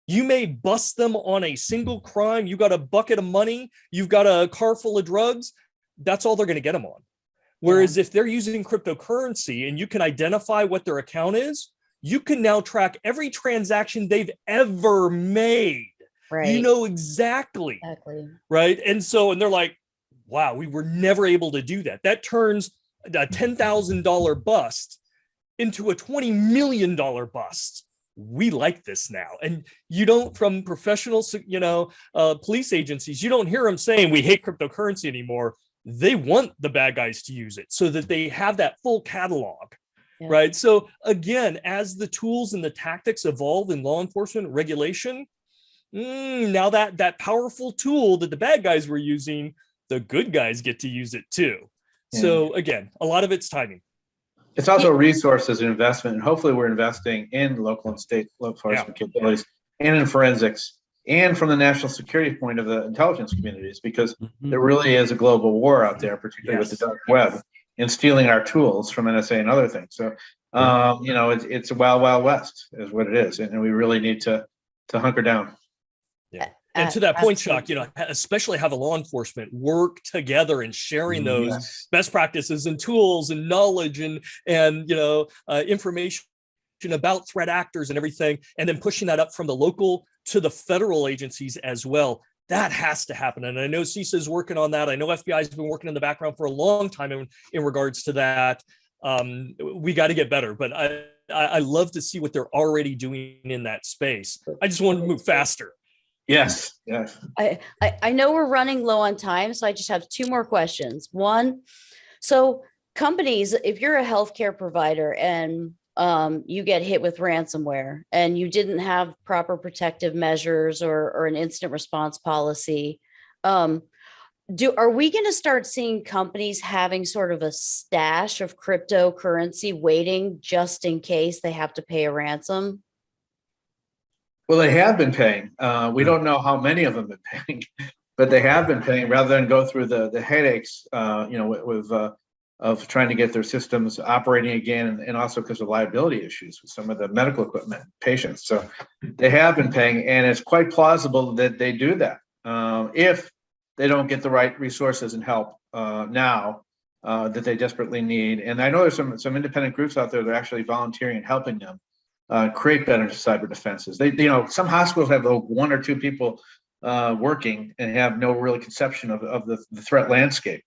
[SPEAKER 5] You may bust them on a single crime. You got a bucket of money. You've got a car full of drugs. That's all they're going to get them on. Whereas if they're using cryptocurrency and you can identify what their account is, you can now track every transaction they've ever made.
[SPEAKER 2] Right.
[SPEAKER 5] You know exactly. Right. And they're like, wow, we were never able to do that. That turns a $10,000 bust into a $20 million bust. We like this now. And you don't, from professional, police agencies, you don't hear them saying we hate cryptocurrency anymore. They want the bad guys to use it so that they have that full catalog, right? So again, as the tools and the tactics evolve in law enforcement regulation, now that powerful tool that the bad guys were using, the good guys get to use it too. So again, a lot of it's timing.
[SPEAKER 4] It's also resources and investment, and hopefully we're investing in local and state law enforcement capabilities and in forensics and from the national security point of the intelligence communities, because there really is a global war out there, particularly with the dark web and stealing our tools from NSA and other things. So, it's a wild, wild west is what it is. And we really need to hunker down.
[SPEAKER 5] Yeah. And to that point, Chuck, especially have a law enforcement work together and sharing those best practices and tools and knowledge and information about threat actors and everything, and then pushing that up from the local to the federal agencies as well. That has to happen. And I know CISA is working on that. I know FBI has been working in the background for a long time in regards to that. We got to get better, but I love to see what they're already doing in that space. I just want to move faster.
[SPEAKER 4] Yes.
[SPEAKER 2] I know we're running low on time, so I just have two more questions. One, so companies, if you're a healthcare provider and you get hit with ransomware and you didn't have proper protective measures or an incident response policy, are we going to start seeing companies having sort of a stash of cryptocurrency waiting just in case they have to pay a ransom?
[SPEAKER 4] Well, they have been paying. We don't know how many of them have been paying, but they have been paying rather than go through the headaches, of trying to get their systems operating again, and also because of liability issues with some of the medical equipment patients. So they have been paying, and it's quite plausible that they do that if they don't get the right resources and help now that they desperately need. And I know there's some independent groups out there that are actually volunteering and helping them create better cyber defenses. Some hospitals have one or two people working and have no real conception of the threat landscape.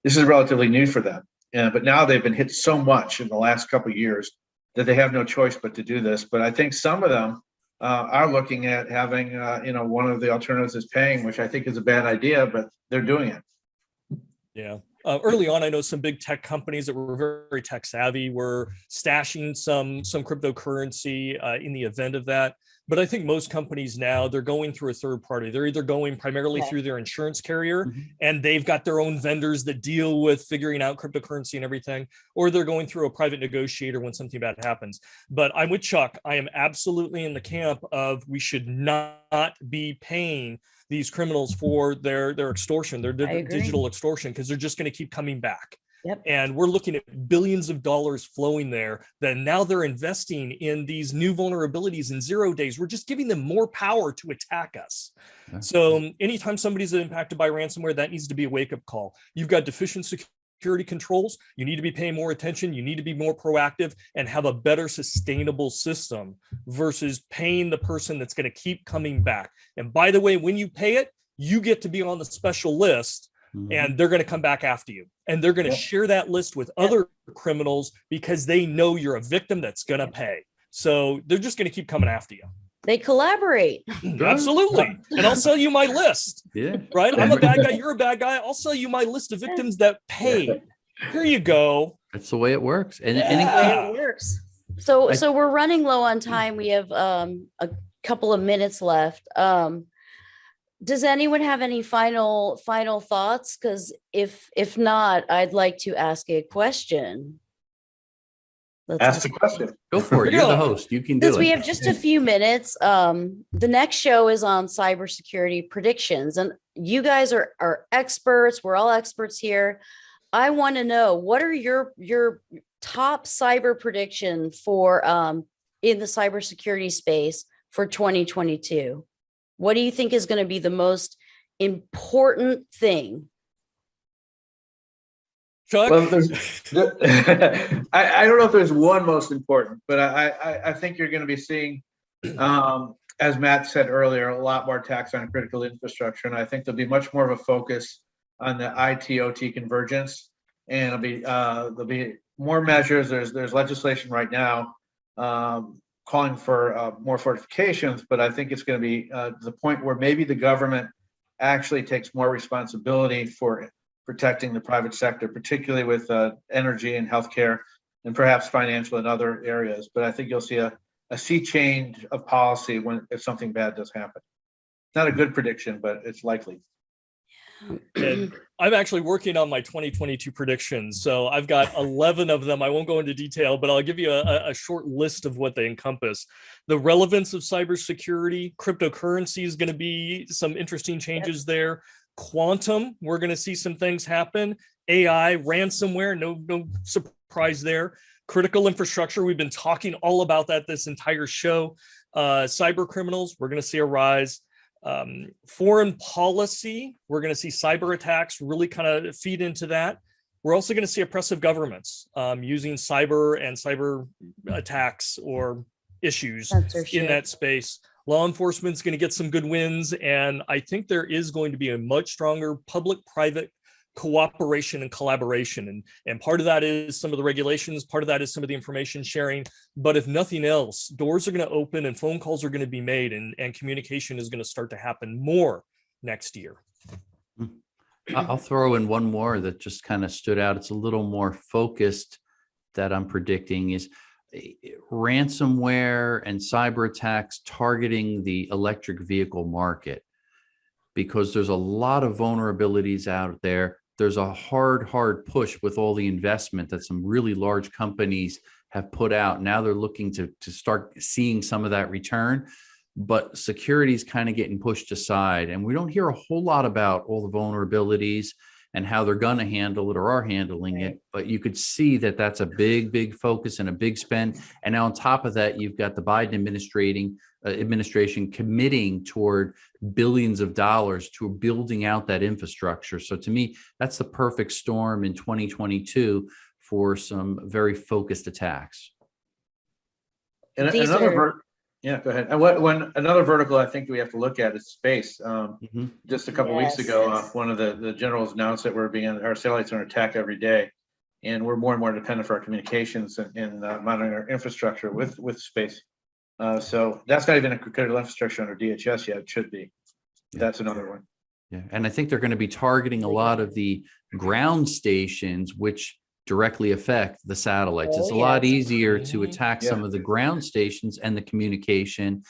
[SPEAKER 4] This is relatively new for them, but now they've been hit so much in the last couple of years that they have no choice but to do this. But I think some of them are looking at having, one of the alternatives is paying, which I think is a bad idea, but they're doing it.
[SPEAKER 5] Yeah. Early on, I know some big tech companies that were very tech savvy were stashing some cryptocurrency in the event of that. But I think most companies now, they're going through a third party. They're either going primarily through their insurance carrier, and they've got their own vendors that deal with figuring out cryptocurrency and everything, or they're going through a private negotiator when something bad happens. But I'm with Chuck. I am absolutely in the camp of we should not be paying these criminals for their extortion, their digital extortion, because they're just going to keep coming back.
[SPEAKER 2] Yep.
[SPEAKER 5] And we're looking at billions of dollars flowing there that now they're investing in these new vulnerabilities in 0 days. We're just giving them more power to attack us. Yeah. So anytime somebody's impacted by ransomware, that needs to be a wake-up call. You've got deficient security controls. You need to be paying more attention. You need to be more proactive and have a better sustainable system versus paying the person that's going to keep coming back. And by the way, when you pay it, you get to be on the special list. And they're going to come back after you, and they're going to share that list with other criminals because they know you're a victim that's going to pay. So they're just going to keep coming after you.
[SPEAKER 2] They collaborate.
[SPEAKER 5] Absolutely. And I'll sell you my list.
[SPEAKER 3] Yeah.
[SPEAKER 5] Right. I'm a bad guy. You're a bad guy. I'll sell you my list of victims that paid. Here you go.
[SPEAKER 3] That's the way it works. And
[SPEAKER 2] it works. So we're running low on time. We have a couple of minutes left. Does anyone have any final thoughts? Because if not, I'd like to ask a question.
[SPEAKER 4] Ask the question.
[SPEAKER 3] Go for it. You're the host. You can do it.
[SPEAKER 2] Because we have just a few minutes. The next show is on cybersecurity predictions, and you guys are experts. We're all experts here. I want to know, what are your top cyber prediction for in the cybersecurity space for 2022? What do you think is going to be the most important thing?
[SPEAKER 5] Chuck?
[SPEAKER 4] Well, I don't know if there's one most important, but I think you're going to be seeing, as Matt said earlier, a lot more attacks on critical infrastructure. And I think there'll be much more of a focus on the IT-OT convergence. And there'll be more measures. There's legislation right now calling for more fortifications, but I think it's going to be the point where maybe the government actually takes more responsibility for protecting the private sector, particularly with energy and healthcare, and perhaps financial and other areas. But I think you'll see a sea change of policy if something bad does happen. Not a good prediction, but it's likely.
[SPEAKER 5] And I'm actually working on my 2022 predictions. So I've got 11 of them. I won't go into detail, but I'll give you a short list of what they encompass. The relevance of cybersecurity, cryptocurrency is going to be some interesting changes there. Quantum, we're going to see some things happen. AI, ransomware, no surprise there. Critical infrastructure, we've been talking all about that this entire show. Cyber criminals, we're going to see a rise. Foreign policy, we're going to see cyber attacks really kind of feed into that. We're also going to see oppressive governments using cyber and cyber attacks or issues in that space. Law enforcement is going to get some good wins, and I think there is going to be a much stronger public-private cooperation and collaboration. And part of that is some of the regulations, part of that is some of the information sharing. But if nothing else, doors are going to open and phone calls are going to be made, and communication is going to start to happen more next year.
[SPEAKER 3] I'll throw in one more that just kind of stood out. It's a little more focused that I'm predicting is ransomware and cyber attacks targeting the electric vehicle market, because there's a lot of vulnerabilities out there. There's a hard push with all the investment that some really large companies have put out. Now they're looking to start seeing some of that return. but security is kind of getting pushed aside. And we don't hear a whole lot about all the vulnerabilities and how they're going to handle it or are handling it. But you could see that that's a big focus and a big spend. And now on top of that, you've got the Biden administration committing toward billions of dollars to building out that infrastructure. So to me, that's the perfect storm in 2022 for some very focused attacks.
[SPEAKER 4] And yeah, go ahead. And another vertical I think we have to look at is space. Just a couple weeks ago, one of the generals announced that our satellites are under attack every day, and we're more and more dependent for our communications and monitoring our infrastructure with space. So that's not even a critical infrastructure under DHS yet. It should be. That's another one.
[SPEAKER 3] Yeah, and I think they're going to be targeting a lot of the ground stations, which directly affect the satellites. It's a lot easier to attack some of the ground stations and the communication,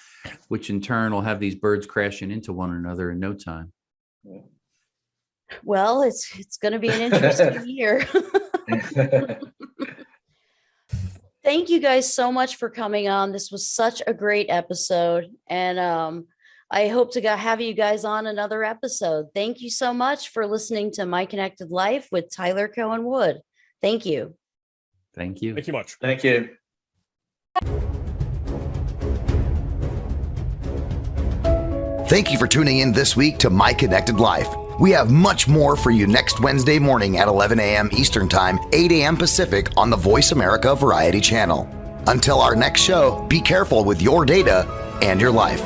[SPEAKER 3] which in turn will have these birds crashing into one another in no time.
[SPEAKER 2] Well, it's going to be an interesting year. Thank you guys so much for coming on. This was such a great episode, and I hope to have you guys on another episode. Thank you so much for listening to My Connected Life with Tyler Cohen Wood. Thank you.
[SPEAKER 3] Thank you.
[SPEAKER 5] Thank you much.
[SPEAKER 4] Thank you.
[SPEAKER 1] Thank you for tuning in this week to My Connected Life. We have much more for you next Wednesday morning at 11 a.m. Eastern Time, 8 a.m. Pacific on the Voice America Variety Channel. Until our next show, be careful with your data and your life.